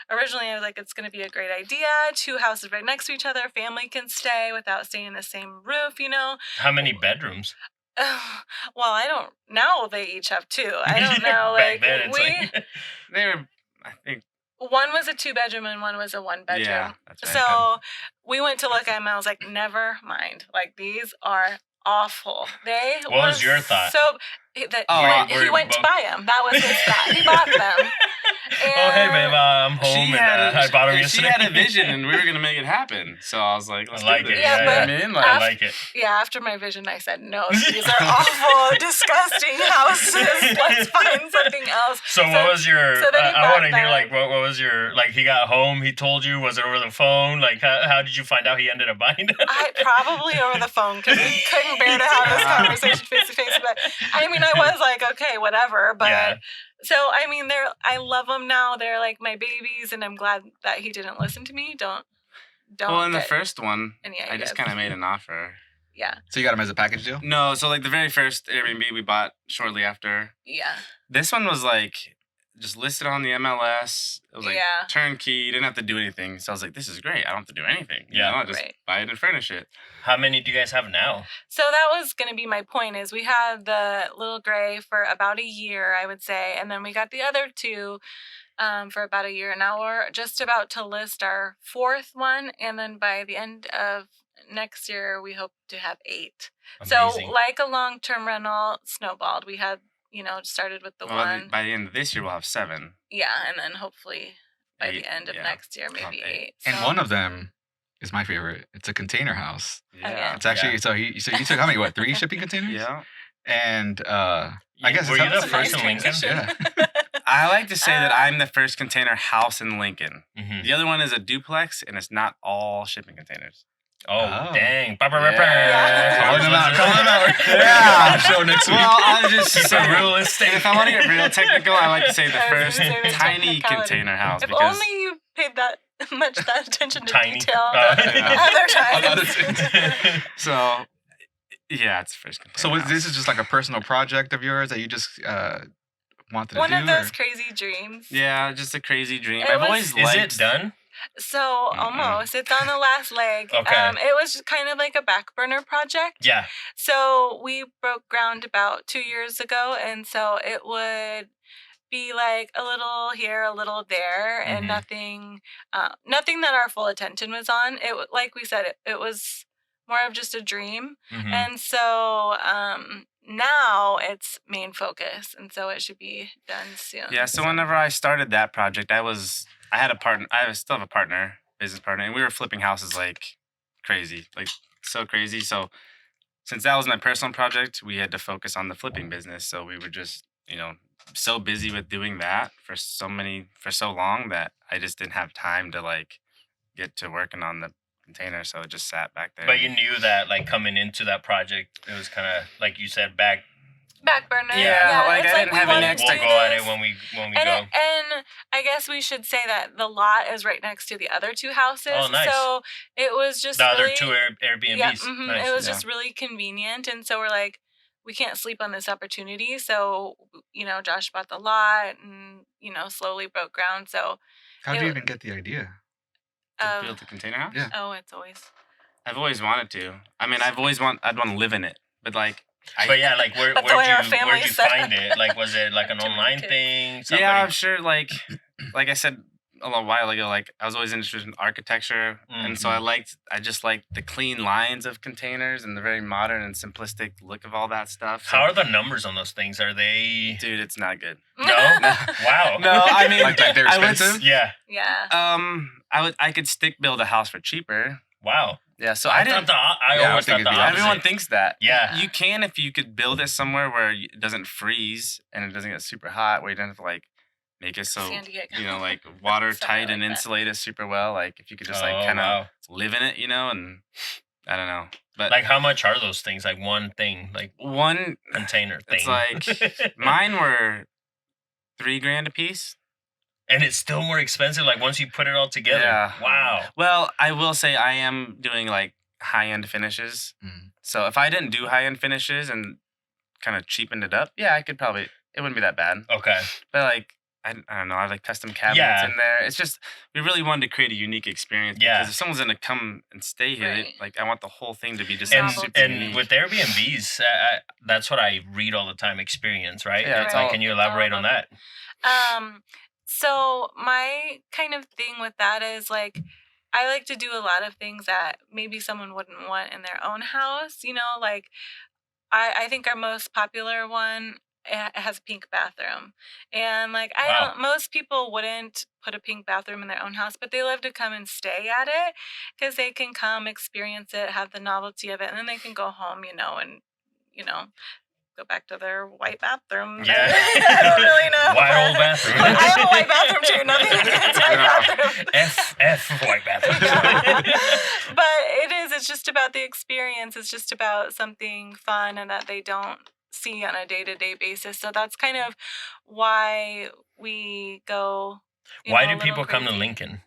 originally I was like, it's going to be a great idea. 2 houses right next to each other. Family can stay without staying in the same roof, you know. How many bedrooms? Well, I don't. Now they each have 2. I don't know. Back Like then, it's like- They were, I think, one was a 2-bedroom and one was a 1-bedroom. yeah. That's right. So we went to look at them. And I was like, never mind. Like these are awful. They. What was were your thought? So that Oh, he we're went to both- buy them. That was his thought. He bought them. Oh, hey, babe, I'm home She and had I bought them she yesterday. had a vision, and we were gonna make it happen. So I was like, let's I like do it. this. Yeah, You know what I but mean, I like, like it. Yeah, after my vision, I said, no, these are awful, disgusting houses. Let's find something else. So what was your? so then he I want bought to hear them. like what was your like? He got home. He told you. Was it over the phone? Like how did you find out he ended up buying it? I probably over the phone because we couldn't bear to have this conversation face to face. But I mean, I was like, okay, whatever. But Yeah. so I mean, I love them now. They're like my babies, and I'm glad that he didn't listen to me. Don't. well, in the get first one, any I ideas. just kind of made an offer. Yeah. So you got them as a package deal? No, so like the very first Airbnb we bought shortly after. Yeah. This one was like just listed on the MLS. It was like Yeah. turnkey. You didn't have to do anything. So I was like, this is great. I don't have to do anything. You know, I just Right. buy it and furnish it. How many do you guys have now? So that was going to be my point is we had the little gray for about a year, I would say. And then we got the other two for about a year. Now we're just about to list our fourth one. And then by the end of next year, we hope to have 8. Amazing. So like a long-term rental snowballed. We had, started with the one. By the end of this year, we'll have 7. Yeah. And then hopefully by 8, the end of yeah. next year, About maybe 8. 8. And one of them is my favorite. It's a container house. yeah. It's actually so you took how many? What, 3 shipping containers? Yeah. And I guess Were it's you the That's a nice first in Lincoln? transition. Yeah. I like to say that I'm the first container house in Lincoln. Mhm. The other one is a duplex, and it's not all shipping containers. Oh, Oh. dang. Yeah. Calling them out. Calling them out. Yeah. Show next week. Well, I'll just Keep say, it realistic. if I want to get real technical, I like to say the I was first gonna say the tiny technicality. container house. If because only you paid that much attention to Tiny. detail Yeah. other times. Other things. So, yeah, it's the first container So house. this is just like a personal project of yours that you just wanted to One do? of those or- crazy dreams. Yeah, just a crazy dream. It I've was- always Is liked... it done? So almost, it's on the last leg. Okay. It was just kind of like a back burner project. Yeah. So we broke ground about 2 years ago, and so it would be like a little here, a little there, and Mhm. nothing that our full attention was on. Like we said, it was more of just a dream, Mhm. and so now it's main focus, and so it should be done soon. Yeah, so whenever I started that project, I had a partner. I still have a partner, business partner, and we were flipping houses like crazy, like so crazy. So since that was my personal project, we had to focus on the flipping business. So we were just, so busy with doing that for so long that I just didn't have time to like get to working on the container. So it just sat back there. But you knew that, like, coming into that project, it was kind of, like you said, back. Back burner. Yeah, like, it's I didn't we have any wanted to We'll do go at this. it when we And, go. and I guess we should say that the lot is right next to the other 2 houses. Oh, nice. So it was just The other really, 2 Airbnbs. yeah, Nice. it was yeah. just really convenient. And so we're like, we can't sleep on this opportunity. So, Josh bought the lot and, slowly broke ground. So, How did you it- even get the idea? to build the container house. Yeah. oh, it's always. I've always wanted to. I mean, I'd want to live in it, but like. But yeah, like But the way our where'd family you said- find it? Like, was it like an Too many online kids. thing? Somebody... Yeah, I'm sure. Like I said a little while ago, like I was always interested in architecture, and so I just liked the clean lines of containers and the very modern and simplistic look of all that stuff. So, How are the numbers on those things? Are they? dude, it's not good. No. Wow. No, I mean, Like they're I would- expensive? Yeah. Yeah. I could stick build a house for cheaper. Wow. Yeah, so I I didn't. thought I Yeah, I always was thought thinking the the opposite. Everyone thinks that. Yeah. You can if you could build it somewhere where it doesn't freeze and it doesn't get super hot, where you don't have to like make it so San Diego. like watertight Something and like that. insulate it super well. Like if you could just like Oh, kind of wow. live in it, and I don't know. But Like, how much are those things? Like one thing, like one container thing. It's like mine were $3,000 a piece. And it's still more expensive. Like once you put it all together. Yeah. Wow. Well, I will say I am doing like high-end finishes. Mm. So if I didn't do high-end finishes and kind of cheapened it up, yeah, it wouldn't be that bad. Okay. But like I don't know, I have like custom cabinets Yeah. in there. It's just we really wanted to create a unique experience. Yeah. Because if someone's gonna come and stay here, Right. like I want the whole thing to be just And super and unique. with Airbnbs, that's what I read all the time. Experience, right? Yeah, It's it's like, all- can you elaborate on that? So my kind of thing with that is like I like to do a lot of things that maybe someone wouldn't want in their own house. Like I think our most popular one it has a pink bathroom, and like Wow. most people wouldn't put a pink bathroom in their own house, but they love to come and stay at it because they can come experience it, have the novelty of it, and then they can go home, and go back to their white bathroom. Yeah. I don't really know. White old bathroom. I have a white bathroom too. Nothing against white bathroom. F white bathroom. But it's just about the experience. It's just about something fun and that they don't see on a day-to-day basis. So that's kind of why we go. Why a do little people come to crazy. Lincoln?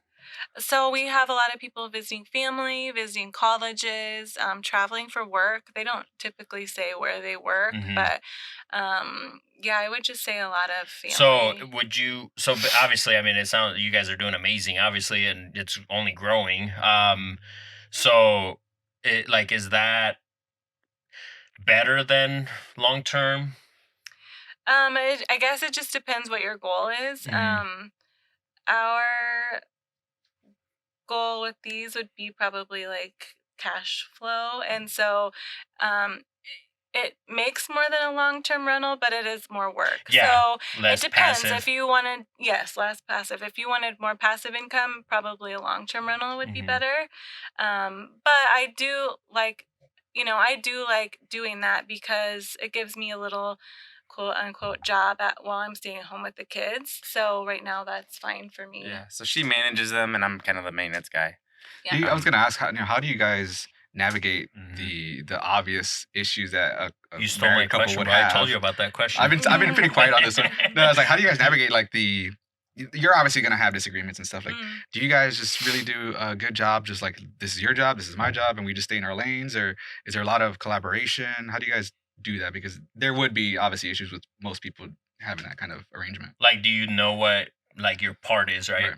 So we have a lot of people visiting family, visiting colleges, traveling for work. They don't typically say where they work, but yeah, I would just say a lot of family. So would you? So obviously, I mean, it sounds you guys are doing amazing, obviously, and it's only growing. So is that better than long term? I guess it just depends what your goal is. Our goal with these would be probably like cash flow, and so it makes more than a long-term rental, but it is more work. Yeah, so less it depends. passive. If you wanted, yes, less passive. If you wanted more passive income, probably a long-term rental would be better. But I do like, I do like doing that because it gives me a little quote unquote job while I'm staying at home with the kids. So right now that's fine for me. Yeah. So she manages them, and I'm kind of the maintenance guy. I was gonna ask how do you guys navigate the obvious issues that a You stole my married couple question, would bro. have? I told you about that question. I've been pretty quiet on this one. No, I was like, how do you guys navigate like you're obviously gonna have disagreements and stuff. Like, do you guys just really do a good job? Just like, this is your job, this is my job, and we just stay in our lanes, or is there a lot of collaboration? How do you guys do that? Because there would be obviously issues with most people having that kind of arrangement. Like, do you know what like your part is, right?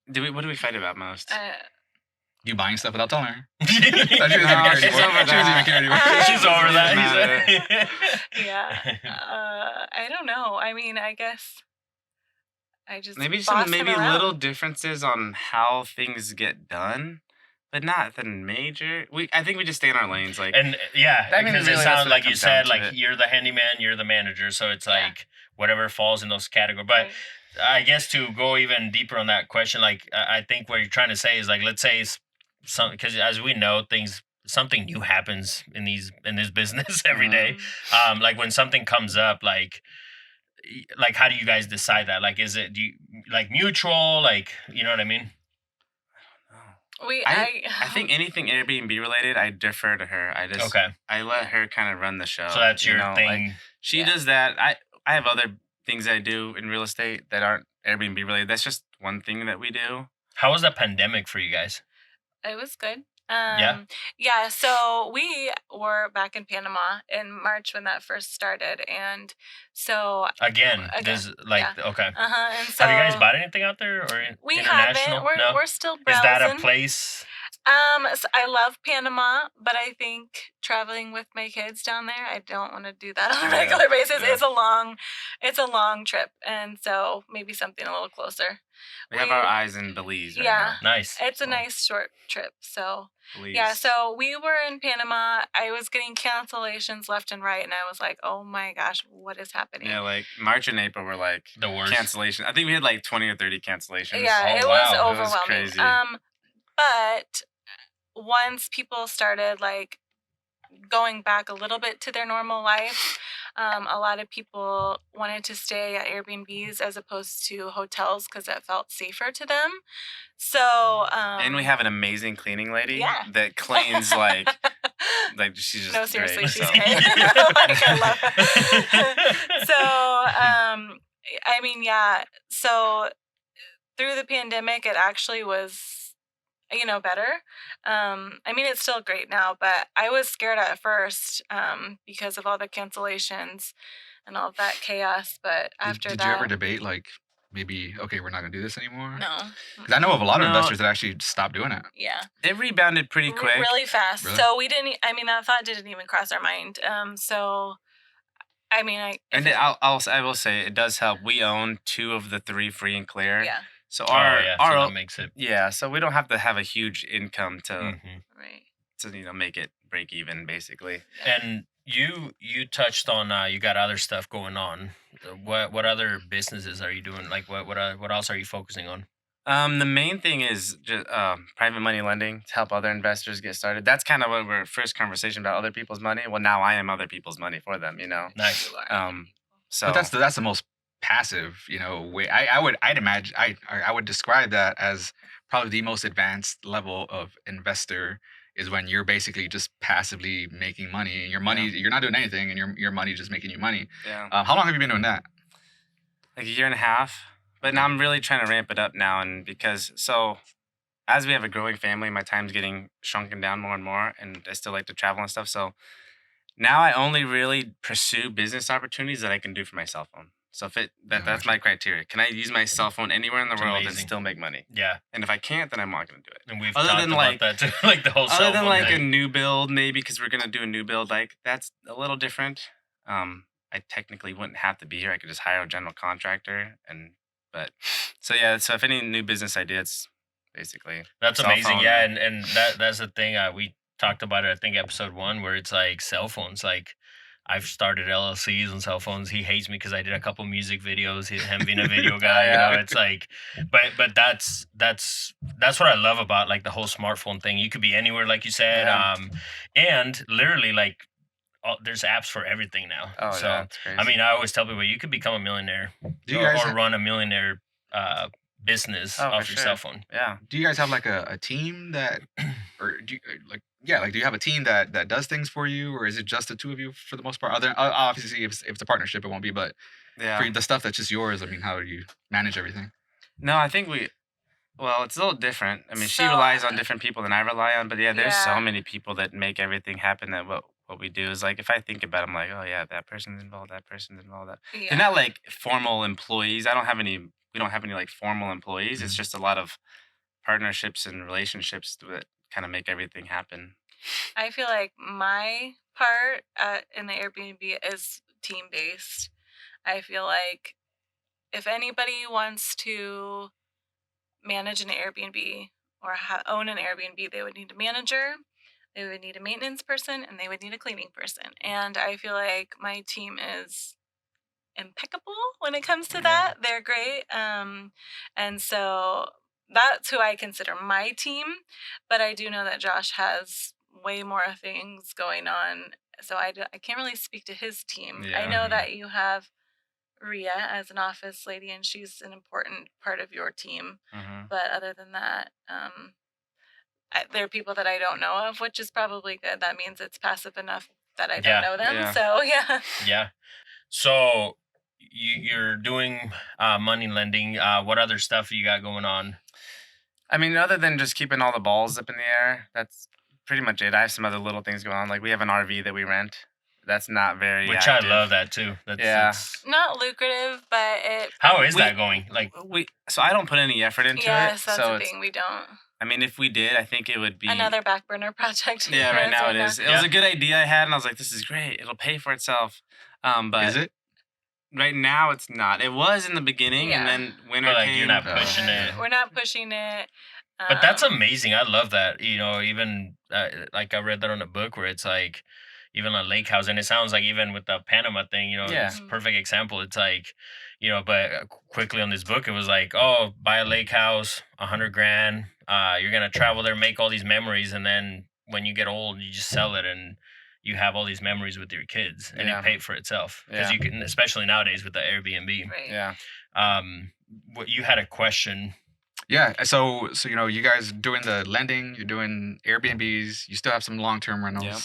What do we fight about most? You buying stuff without telling her? She's over that. She's over that. Yeah. I don't know. I mean, I guess I just maybe boss some him around. little differences on how things get done, but not the major. I think we just stay in our lanes, like. And yeah, I mean, because really, it that's sounds what like it you comes down said, to like it. you're the handyman, you're the manager, so it's like whatever falls in those categories. But Right. I guess to go even deeper on that question, like I think what you're trying to say is like, let's say some, because as we know, something new happens in this business every day. Like when something comes up, like how do you guys decide that? Like, do you like mutual? Like, you know what I mean? I think anything Airbnb related, I defer to her. I let her kind of run the show. So that's your thing. Like, she does that. I have other things I do in real estate that aren't Airbnb related. That's just one thing that we do. How was the pandemic for you guys? It was good. Yeah. Yeah. So we were back in Panama in March when that first started, and so Again. There's like okay. And so have you guys bought anything out there or we international? haven't. We're still browsing. Is that a place? So I love Panama, but I think traveling with my kids down there, I don't want to do that on a regular basis. Yeah. It's a long trip, and so maybe something a little closer. We have our eyes in Belize right Yeah. now. Nice. It's a nice short trip, so Belize. yeah. So we were in Panama. I was getting cancellations left and right, and I was like, "Oh my gosh, what is happening?" Yeah, like March and April were like the worst cancellation. I think we had like 20 or 30 cancellations. Yeah, Oh, it wow. was It overwhelming. was crazy. But once people started like going back a little bit to their normal life, a lot of people wanted to stay at Airbnbs as opposed to hotels because it felt safer to them. So and we have an amazing cleaning lady that cleans like she's just no, seriously, great, she's so. great. Like, I love her. So I mean, yeah. So through the pandemic, it actually was, better. I mean, it's still great now, but I was scared at first because of all the cancellations and all that chaos. But after did that, you ever debate like maybe we're not gonna do this anymore? No, because I know of a lot of investors that actually stopped doing it. Yeah, it rebounded pretty quick, really fast. Really? So we didn't. I mean, that thought didn't even cross our mind. So. I mean, I will say it does help. We own 2 of the 3 free and clear. Yeah. So so that makes it. Yeah, so we don't have to have a huge income to right. to make it break even basically. And you touched on you got other stuff going on. What other businesses are you doing? Like what else are you focusing on? The main thing is just private money lending to help other investors get started. That's kind of what our first conversation about other people's money. Well, now I am other people's money for them, Nice. So But that's the most passive, way. I'd imagine I would describe that as probably the most advanced level of investor is when you're basically just passively making money, and your money you're not doing anything, and your money just making you money. Yeah. How long have you been doing that? Like a year and a half. But now I'm really trying to ramp it up now, and because as we have a growing family, my time's getting shrunken down more and more, and I still like to travel and stuff. So now I only really pursue business opportunities that I can do for my cell phone. So if that's my criteria. Can I use my cell phone anywhere in the It's world and amazing. still make money? Yeah. And if I can't, then I'm not going to do it. And we've Other talked than, about like- that too, like the whole cell Other than phone like a thing. new build, maybe because we're gonna do a new build, like that's a little different. I technically wouldn't have to be here. I could just hire a general contractor, so if any new business ideas, basically That's cell amazing. phone Yeah, or- and that's the thing. We talked about it, I think, episode 1, where it's like cell phones. Like, I've started LLCs on cell phones. He hates me because I did a couple music videos. Him being a video guy, Yeah. you know, it's like, but that's what I love about like the whole smartphone thing. You could be anywhere, like you said, Yeah. and literally like there's apps for everything now. Oh, so yeah, it's crazy. I mean, I always tell people you could become a millionaire Do you guys or run a millionaire business Oh, for off your sure. cell phone. Yeah. do you guys have like a team that, or do you do you have a team that does things for you, or is it just the two of you for the most part? Other obviously, if it's a partnership, it won't be. But Yeah. for the stuff that's just yours, I mean, how do you manage everything? No, I think it's a little different. I mean, she So- relies on different people than I rely on, but yeah, there's Yeah. so many people that make everything happen that what we do is like, if I think about it, I'm like, oh yeah, that person's involved, that person's involved. Yeah. They're not like formal employees. We don't have any like formal employees. It's just a lot of partnerships and relationships that kind of make everything happen. I feel like my part in the Airbnb is team based. I feel like if anybody wants to manage an Airbnb or own an Airbnb, they would need a manager, they would need a maintenance person, and they would need a cleaning person. And I feel like my team is impeccable when it comes to that. They're great. And so that's who I consider my team. But I do know that Josh has way more things going on. So I can't really speak to his team. I Yeah. know that you have Rhea as an office lady, and she's an important part of your team. Mhm. But other than that, there are people that I don't know of, which is probably good. That means it's passive enough that I don't Yeah. know them. Yeah. So yeah. Yeah. So you're doing money lending. What other stuff you got going on? I mean, other than just keeping all the balls up in the air, that's pretty much it. I have some other little things going on. Like we have an RV that we rent. That's not very Which active. I love that too. Yeah. Not lucrative, but it. How is We- that going? Like, So I don't put any effort into Yes, it. that's So the it's, thing. We don't. I mean, if we did, I think it would be Another back burner project. Yeah, right now it is. It was Yeah. a good idea I had, and I was like, "This is great. It'll pay for itself." But Is it? right now it's not. It was in the beginning, Yeah. and then winter But, like, came. you're not pushing it. We're not pushing it. but that's um, amazing. I love that. You know, even like I read that on a book where it's like even a lake house, and it sounds like even with the Panama thing, you know, Yeah. it's a perfect example. It's like, you know, but quickly on this book, it was like, oh, buy a lake house, $100,000. You're gonna travel there, make all these memories, and then when you get old, you just sell it, and you have all these memories with your kids, and Yeah. it paid for itself. Because Yeah. you can, especially nowadays with the Airbnb. Right. Yeah. What you had a question? Yeah. So you guys doing the lending, you're doing Airbnbs, you still have some long-term rentals. Yep.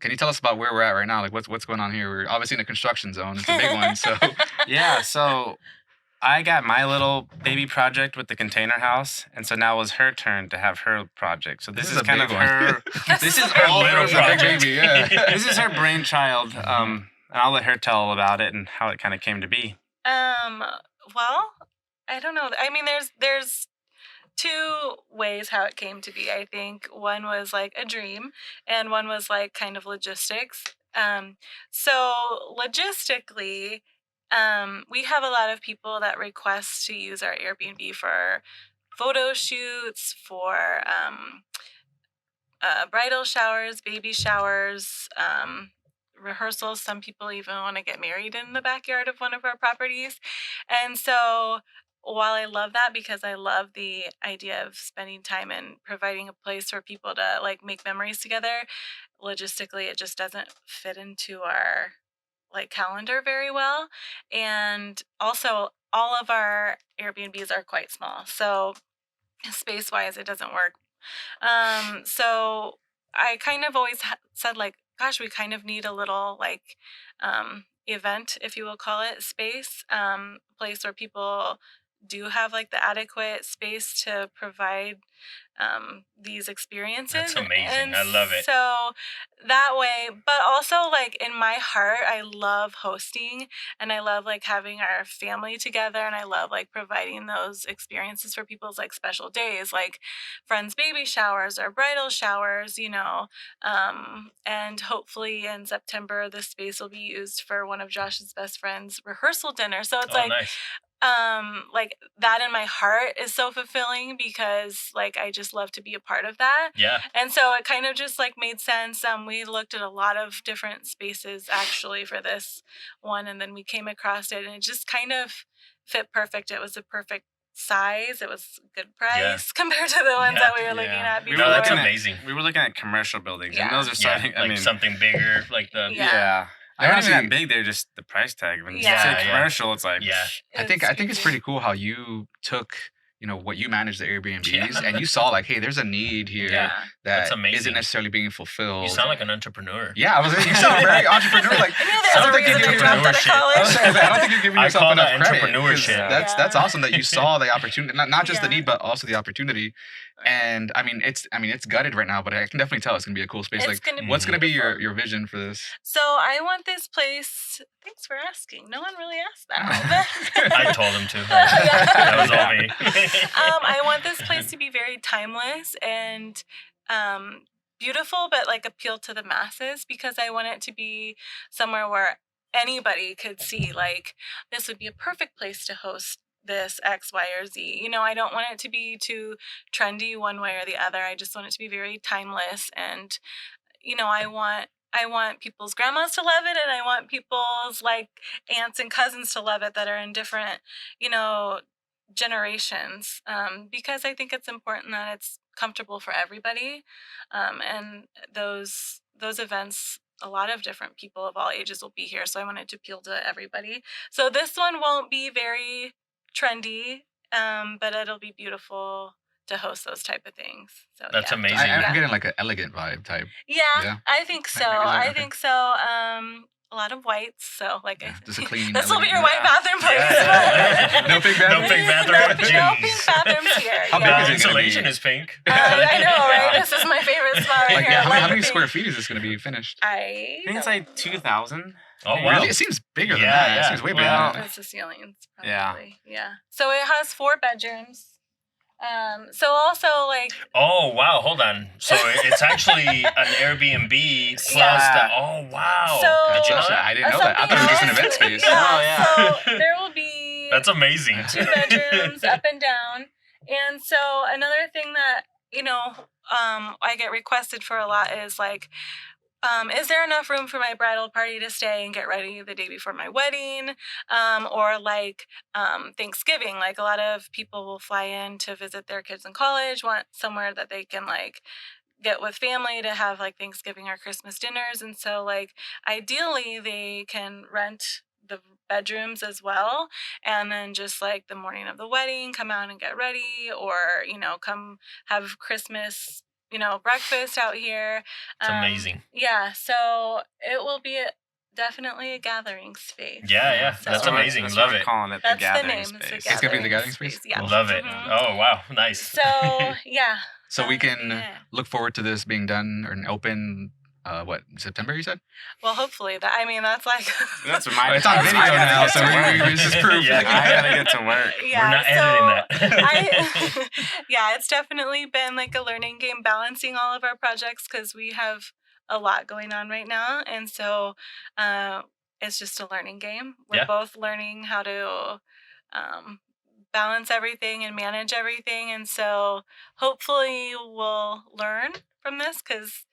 Can you tell us about where we're at right now? Like what's going on here? We're obviously in a construction zone. It's a big one. So Yeah. So I got my little baby project with the container house, and so now it was her turn to have her project. So this This is is a kind big of one. her. This is Her all little her It's a big project. baby, yeah. This is her brainchild. And I'll let her tell all about it and how it kind of came to be. Well, I don't know. I mean, there's two ways how it came to be. I think one was like a dream, and one was like kind of logistics. So logistically, we have a lot of people that request to use our Airbnb for photo shoots, for bridal showers, baby showers, rehearsals. Some people even want to get married in the backyard of one of our properties. And so while I love that because I love the idea of spending time and providing a place for people to like make memories together, logistically it just doesn't fit into our like calendar very well. And also all of our Airbnbs are quite small. So space wise it doesn't work. So I kind of always said like, gosh, we kind of need a little like event, if you will call it, space, place where people do have like the adequate space to provide these experiences. That's amazing. And I love it. So that way, but also like in my heart, I love hosting and I love like having our family together, and I love like providing those experiences for people's like special days, like friends' baby showers or bridal showers, and hopefully in September, the space will be used for one of Josh's best friends' rehearsal dinner. So it's Nice. like that in my heart is so fulfilling because like I just love to be a part of that. Yeah. And so it kind of just like made sense. We looked at a lot of different spaces actually for this one, and then we came across it and it just kind of fit perfect. It was a perfect size. It was a good price compared to the ones that we were looking at before. No, that's amazing. We were looking at commercial buildings, and Yeah. those are starting. like something bigger, like the Yeah. They're not even Honestly- that big. They're just the price tag. When you Yeah. say Yeah. commercial, it's like Yeah. I think it's pretty cool how you took what you manage the Airbnbs Yeah. and you saw like, hey, there's a need here Yeah. that That's amazing. isn't necessarily being fulfilled. You sound like an entrepreneur. Yeah, you sound very entrepreneur. Like I knew I there don't was a think you reason give I dropped out of entrepreneurship. I was college. saying, I don't think you're giving I yourself call enough that credit. 'Cause entrepreneurship. That's awesome that you saw the opportunity, not just the Yeah. need, but also the opportunity. And I mean, it's gutted right now, but I can definitely tell it's gonna be a cool space. It's Like, gonna be what's gonna be beautiful. your vision for this? So I want this place. Thanks for asking. No one really asked that. I told him to. Yeah. That was all me. I want this place to be very timeless and beautiful, but like appeal to the masses, because I want it to be somewhere where anybody could see like this would be a perfect place to host this X, Y, or Z. I don't want it to be too trendy one way or the other. I just want it to be very timeless, and I want people's grandmas to love it, and I want people's like aunts and cousins to love it that are in different, generations, because I think it's important that it's comfortable for everybody, and those events. A lot of different people of all ages will be here, so I want it to appeal to everybody. So this one won't be very trendy, but it'll be beautiful to host those type of things. So That's yeah. amazing. I'm getting like an elegant vibe type. Yeah, Yeah. I think so. Maybe that, I okay. think so. A lot of whites. So like, Yeah, just a clean. this will be your elegant- white bathroom place. Yeah. No pink bathroom? No pink bathroom. No Jeez. pink bathrooms here. How big The is it gonna insulation be? is pink. I know, right? This is my favorite spot right Like, here. yeah, I how many, love how many the square pink. feet is this gonna be finished? I think it's like 2,000. Oh wow. Really? It seems bigger than Yeah, that. yeah. It seems way bigger Well, than that. It's the ceilings, Yeah. probably. Yeah. So it has 4 bedrooms. So also like Oh wow. Hold on. So it's actually an Airbnb plus Yeah. the. Oh wow. So- Did you know That's- that? I didn't know that. I thought it was just an event space. Yeah. Oh, yeah. So there will be That's amazing. 2 bedrooms up and down. And so another thing that, I get requested for a lot is like, is there enough room for my bridal party to stay and get ready the day before my wedding? Or like Thanksgiving, like a lot of people will fly in to visit their kids in college, want somewhere that they can like get with family to have like Thanksgiving or Christmas dinners. And so like ideally they can rent the bedrooms as well, and then just like the morning of the wedding come out and get ready, or come have Christmas breakfast out here. It's amazing. Yeah, so it will be definitely a gathering space. Yeah, yeah. So- That's amazing. That's Love what we're it. calling it. That's the the gathering name. space. It's gonna be the gathering space? Yeah. Love it. Mhm. Oh wow. Nice. So yeah. So we can Yeah. look forward to this being done or open. September? You said? Well, hopefully that's like. That's what my. Oh, it's on that's video my- now, that's so my- this is proof. Yeah. I gotta get to work. Yeah, We're not editing that. Yeah, it's definitely been like a learning game balancing all of our projects, because we have a lot going on right now, and so it's just a learning game. We're Yeah. both learning how to balance everything and manage everything, and so hopefully we'll learn from this, because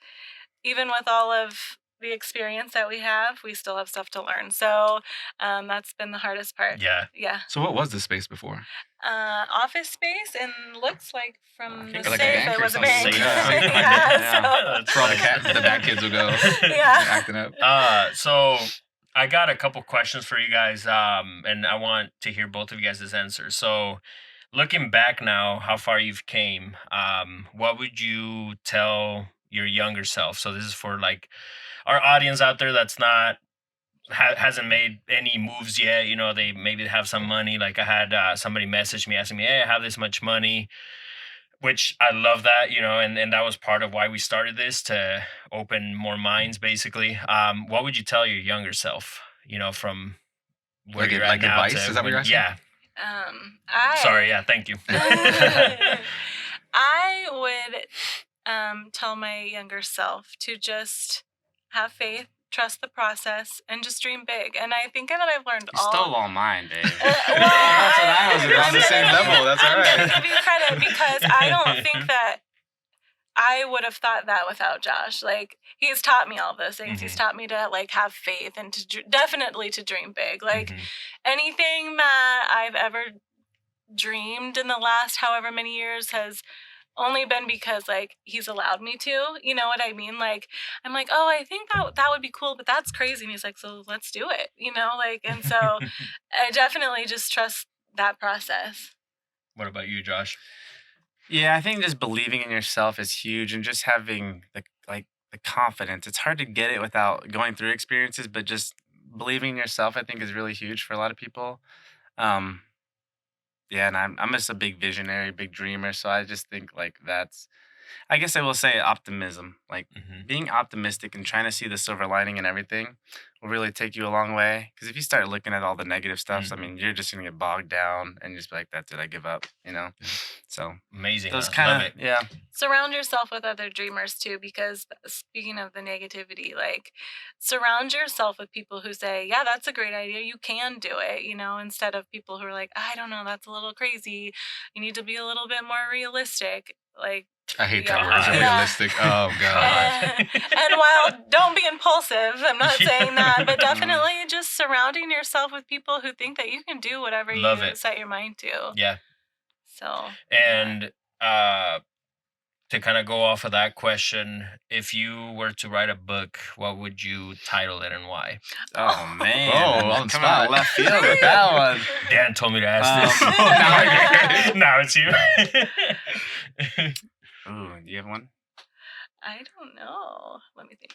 even with all of the experience that we have, we still have stuff to learn. So that's been the hardest part. Yeah. Yeah. So what was this space before? Office space, and looks like from the Like a safe bank it or was a something. bank. Yeah. Yeah, That's For all the funny. the bad kids will go Yeah. acting up. So I got a couple questions for you guys, and I want to hear both of you guys' answers. So, looking back now, how far you've came, what would you tell your younger self? So this is for like our audience out there that's not hasn't made any moves yet. You know, they maybe have some money. Like I had somebody message me asking me, "Hey, I have this much money," which I love that. You know, and that was part of why we started this, to open more minds, basically. What would you tell your younger self? You know, from where Like you're at like now advice? to Is that what you're asking? yeah. I Sorry. Yeah. Thank you. I would tell my younger self to just have faith, trust the process, and just dream big. And I think that I've learned You stole all mine, Dave. Well, That's what I was I'm on the same gonna- level. That's all I'm right. gonna give you credit because I don't think that I would have thought that without Josh. Like, he's taught me all those things. He's taught me to like have faith and to definitely to dream big. Like anything that I've ever dreamed in the last however many years has only been because like he's allowed me to. You know what I mean? Like, I'm like, oh, I think that would be cool, but that's crazy. And he's like, so let's do it. You know, like, and so I definitely just trust that process. What about you, Josh? Yeah, I think just believing in yourself is huge, and just having the confidence. It's hard to get it without going through experiences, but just believing in yourself, I think, is really huge for a lot of people. Um, yeah, and I'm just a big visionary, big dreamer, so I just think like that's. I guess I will say optimism, like being optimistic and trying to see the silver lining in everything will really take you a long way. Because if you start looking at all the negative stuff, I mean, you're just gonna get bogged down and just be like, "That's it, I give up," you know. So Amazing. those Love kind it. of yeah. Surround yourself with other dreamers too, because speaking of the negativity, like surround yourself with people who say, yeah, that's a great idea, you can do it, you know, instead of people who are like, I don't know, that's a little crazy, you need to be a little bit more realistic. Like, I hate yeah. that word. Yeah. Realistic. Oh god. And while don't be impulsive, I'm not saying that, but definitely just surrounding yourself with people who think that you can do whatever Love you it. set your mind to. Yeah. So And to kind of go off of that question, if you were to write a book, what would you title it and why? Oh man! Oh, on coming out spot. of left field with that one. Dan told me to ask this. Now it's you. Ooh, do you have one? I don't know. Let me think.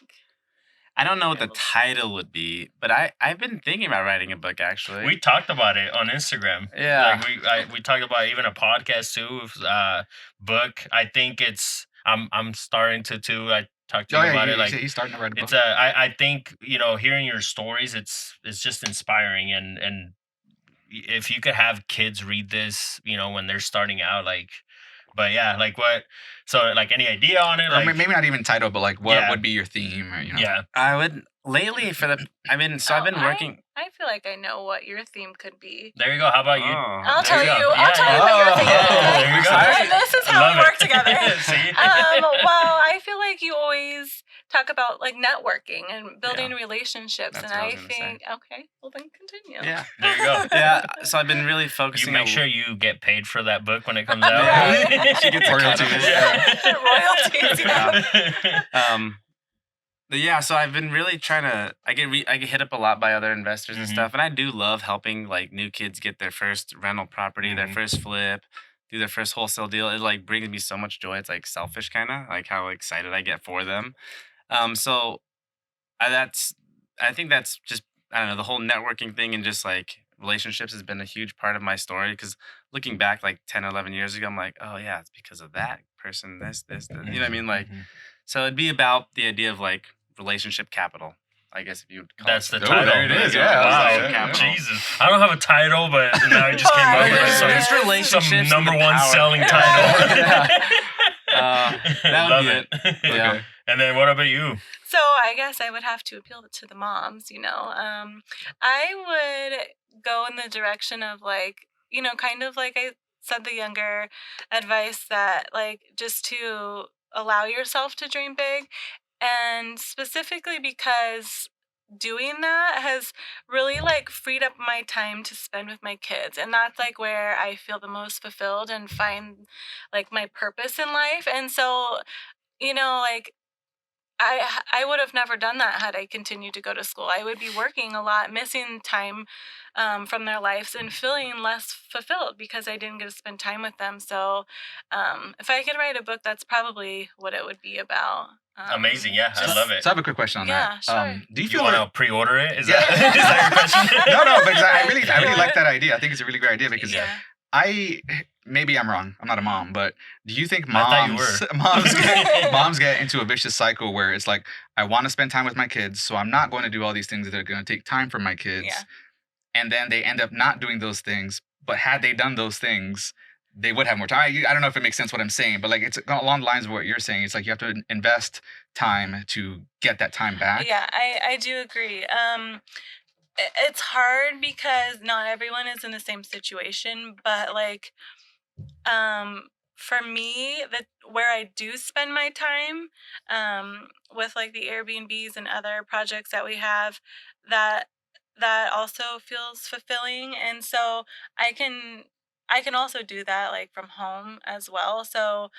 I don't know what the title would be, but I've been thinking about writing a book actually. We talked about it on Instagram. Yeah. Like we talked about even a podcast too, book. I think I'm starting to too. I talked to you about it. Like he's starting to write a book. it's I think, you know, hearing your stories, it's just inspiring, and if you could have kids read this, you know, when they're starting out, like, but yeah, like what? So like any idea on it? Or Like maybe not even title, but like what Yeah. would be your theme? Or, you know? yeah, I would lately I've been working. I feel like I know what your theme could be. there you go. How about you? I'll There tell you you. go. I'll Yeah, tell yeah. you what your theme is. there you go. And this is how Love we it. work together. See? Well, I feel like you always talk about like networking and building relationships, That's and what I was I gonna say. think okay, well then continue. Yeah. There you go. Yeah. So I've been really You focusing. make sure you get paid for that book when it comes out. Right. She gets a cut of Royalties. it. Royalties. Yeah. But yeah, so I've been really trying to. I get hit up a lot by other investors and Mhm. stuff, and I do love helping like new kids get their first rental property, their Mhm. first flip, do their first wholesale deal. It like brings me so much joy. It's like selfish kind of like how excited I get for them. So I think that's just I don't know, the whole networking thing and just like relationships has been a huge part of my story because looking back like 10 or 11 years ago, I'm like, oh yeah, it's because of that person, this, you know what I mean? Like, Mhm. so it'd be about the idea of like relationship capital, I guess if you would call That's it. the Oh, title. there it is, yeah. Wow. Yeah, yeah. Jesus. I don't have a title, but now I just came up with It's some, just relationships some and number the one power. selling Yeah. title. That would Love be it. it. Yeah. And then what about you? So I guess I would have to appeal to the moms, you know. I would go in the direction of like, you know, kind of like I said, the younger advice that like just to allow yourself to dream big, and specifically because doing that has really like freed up my time to spend with my kids, and that's like where I feel the most fulfilled and find like my purpose in life. And so, you know, like I would have never done that had I continued to go to school. I would be working a lot, missing time from their lives and feeling less fulfilled because I didn't get to spend time with them. So if I could write a book, that's probably what it would be about. Amazing, yeah, I love it. So I have a quick question on that. Sure. Do you You feel want to pre-order it? Is that is that your question? no, but I really like that idea. I think it's a really great idea because maybe I'm wrong. I'm not a mom, but do you think moms get into a vicious cycle where it's like, I want to spend time with my kids, so I'm not going to do all these things that are going to take time from my kids, and then they end up not doing those things. But had they done those things, they would have more time. I don't know if it makes sense what I'm saying, but like it's along the lines of what you're saying. It's like you have to invest time to get that time back. Yeah, I do agree. It's hard because not everyone is in the same situation, but like for me, where I do spend my time with like the Airbnbs and other projects that we have, that also feels fulfilling, and so I can also do that like from home as well. So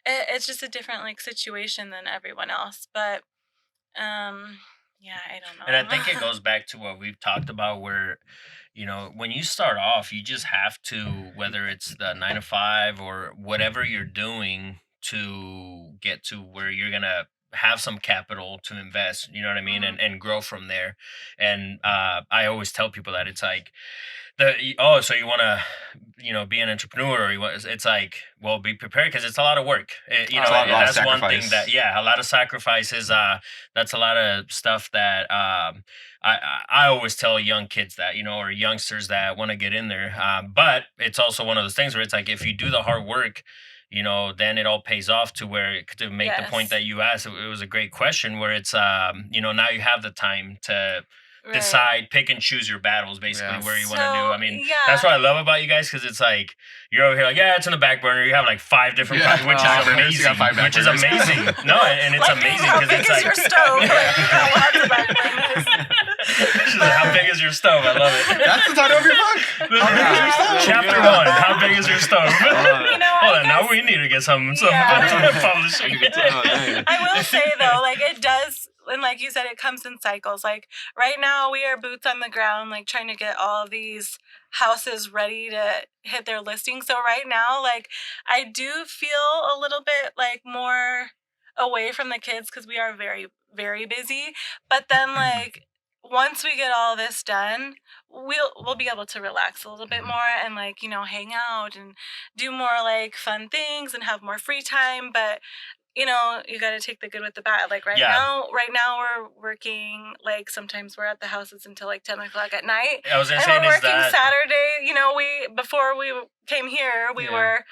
it's just a different like situation than everyone else, but yeah, I don't know. And I think it goes back to what we've talked about where, when you start off, you just have to, whether it's the 9 to 5 or whatever you're doing to get to where you're going to have some capital to invest, you know what I mean? And grow from there. And I always tell people that it's like, so you want to, be an entrepreneur, or it's like, well, be prepared because it's a lot of work. That's one thing that, a lot of sacrifices. That's a lot of stuff that I always tell young kids that, or youngsters that want to get in there. But it's also one of those things where it's like, if you do the hard work, then it all pays off to where, to make the point that you asked, it was a great question where it's, now you have the time to decide, pick and choose your battles, basically, where you want to do. I mean, that's what I love about you guys, because it's like, you're over here like, it's in the back burner. You have like 5 different projects, which is amazing. Which is amazing. No, and it's amazing because it's like, your stove? Lots of back burners. She's like, how big is your stove? I love it. That's the title of your book. Chapter 1, how big is your stove? Hold on, now we need to get some publishing. I will say though, like it does. And like you said, it comes in cycles. Like right now we are boots on the ground, like trying to get all of these houses ready to hit their listing. So right now, like I do feel a little bit like more away from the kids because we are very, very busy. But then like once we get all this done, we'll be able to relax a little bit more and like, hang out and do more like fun things and have more free time. But you got to take the good with the bad. Like right now we're working, like sometimes we're at the houses until like 10 o'clock at night. I was going to say, we're working Saturday, before we came here, we were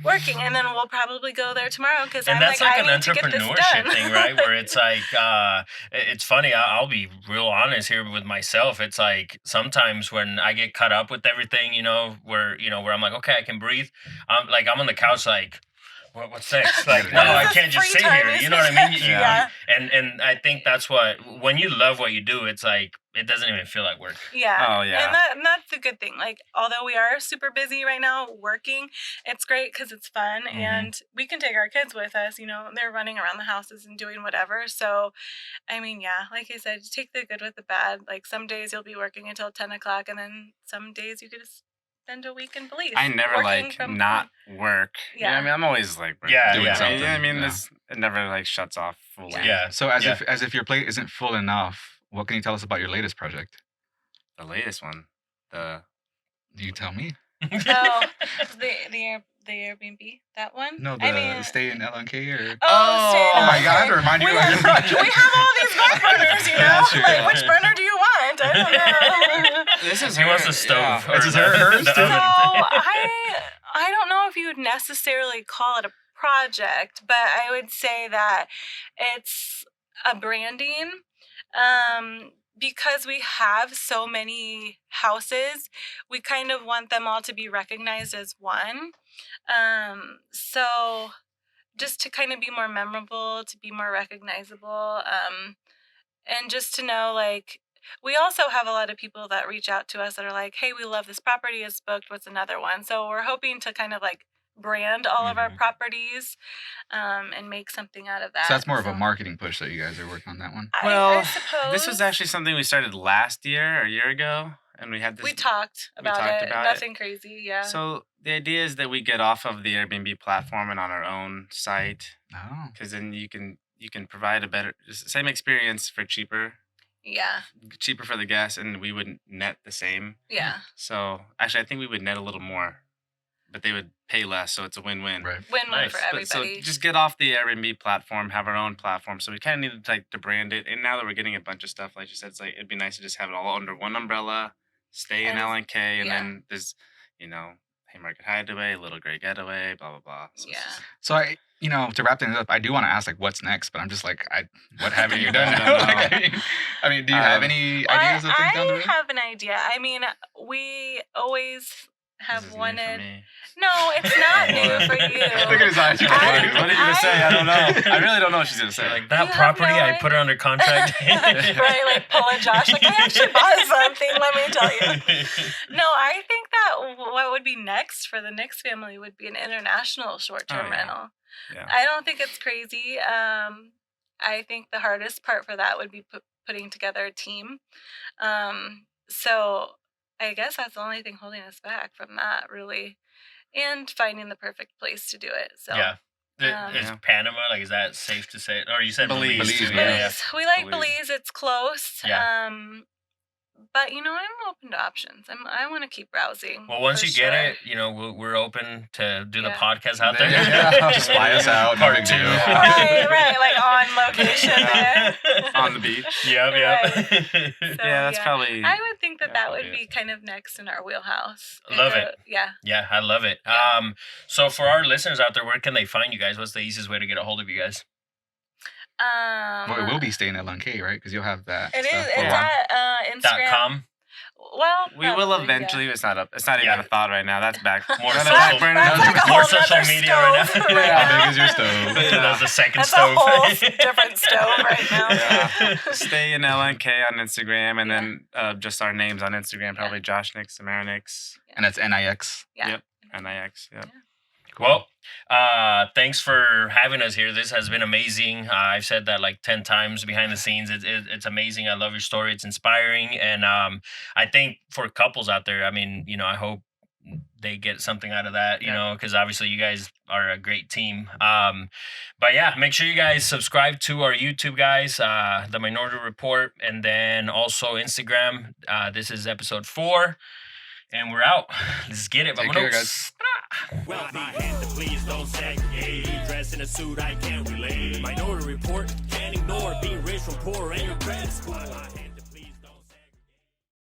working, and then we'll probably go there tomorrow because I'm that's like, an I need to get this entrepreneurship done. thing, right? Where it's like, it's funny. I'll be real honest here with myself. It's like sometimes when I get caught up with everything, where I'm like, okay, I can breathe. I'm on the couch like, what's next? Like, no, I can't just sit here. You know what I mean? And I think that's when you love what you do, it's like, it doesn't even feel like work. Yeah. Oh, yeah. And that's the good thing. Like, although we are super busy right now working, it's great because it's fun and we can take our kids with us. They're running around the houses and doing whatever. So, I mean, like I said, take the good with the bad. Like, some days you'll be working until 10 o'clock and then some days you could just spend a week in Belize. I never not work. Yeah. I mean, I'm always like doing something. I mean, it never like shuts off fully. Yeah. So as if your plate isn't full enough, what can you tell us about your latest project? The latest one, You tell me. Oh, the Airbnb, that one? No, stay in LNK or. Oh my God! I had to remind you. We have all these back burners, True. Like, which burner do you want? I don't know. This is He wants a stove. This is hers too. So I don't know if you would necessarily call it a project, but I would say that it's a branding. Because we have so many houses, we kind of want them all to be recognized as one. So just to kind of be more memorable, to be more recognizable, and just to know, like, we also have a lot of people that reach out to us that are like, hey, we love this property, it's booked, what's another one? So we're hoping to kind of like brand all of our properties and make something out of that. So that's more of a marketing push that you guys are working on that one. I suppose. This was actually something we started last year or a year ago, and we had this. We talked about it. Nothing crazy, yeah. So the idea is that we get off of the Airbnb platform and on our own site, because then you can provide a better, same experience for cheaper. Yeah. Cheaper for the guests, and we would net the same. Yeah. So actually, I think we would net a little more, but they would pay less, so it's a win-win. Right. Win-win for everybody. So just get off the Airbnb platform, have our own platform. So we kind of needed to brand it, and now that we're getting a bunch of stuff, like you said, it's like it'd be nice to just have it all under one umbrella, stay in LNK, and then there's, Haymarket Hideaway, Little Great Getaway, blah blah blah. So I, to wrap things up, I do want to ask like what's next, but I'm just like, what haven't you done? I mean, do you have any ideas of things down the road? I have an idea. I mean, we always have wanted. No, it's not new for you. Look at his eyes. What are you gonna say? I don't know. I really don't know what she's gonna say. Like that property, I put her under contract. Right, like pulling Josh. Like, I actually bought something. Let me tell you. No, I think that what would be next for the Nix family would be an international short-term rental. Yeah. I don't think it's crazy. I think the hardest part for that would be putting together a team. So I guess that's the only thing holding us back from that, really, and finding the perfect place to do it. So is Panama, like, is that safe to say? Or you said Belize. Belize, Yeah. We like Belize. It's close. Yeah. But I'm open to options. I want to keep browsing. Well, once you get it, we're open to do the podcast out there. Yeah. Just fly us out. Part 2. Right, like on location there. On the beach. Yep. Right. So, that's probably. I would think that would be kind of next in our wheelhouse. Love it. Yeah. Yeah, I love it. Yeah. So for our listeners out there, where can they find you guys? What's the easiest way to get a hold of you guys? Well, it will be staying at LNK, right? Because you'll have that. It is. stuff. It's at Instagram. .com. Well, We will eventually. Yeah. It's not up. It's not even a thought right now. That's back. More that's social, like more social media right now. How big is your stove? That's the second that's stove. a whole different stove right now. Yeah. Stay in LNK on Instagram, and then just our names on Instagram. Probably Josh Nix, Amera Nix. And that's NIX. Yeah. Yep. NIX. Yep. Yeah. Well, thanks for having us here. This has been amazing. I've said that like 10 times behind the scenes. It's amazing. I love your story. It's inspiring. And I think for couples out there, I mean, I hope they get something out of that, because obviously you guys are a great team. But yeah, make sure you guys subscribe to our YouTube, guys, The Minority Report, and then also Instagram. This is episode 4. And we're out. Let's get it. Take care, guys. Well, my hand to please don't segregate. Dressed in a suit, I can't relate. Minority Report, can't ignore being raised from poor and your credit score.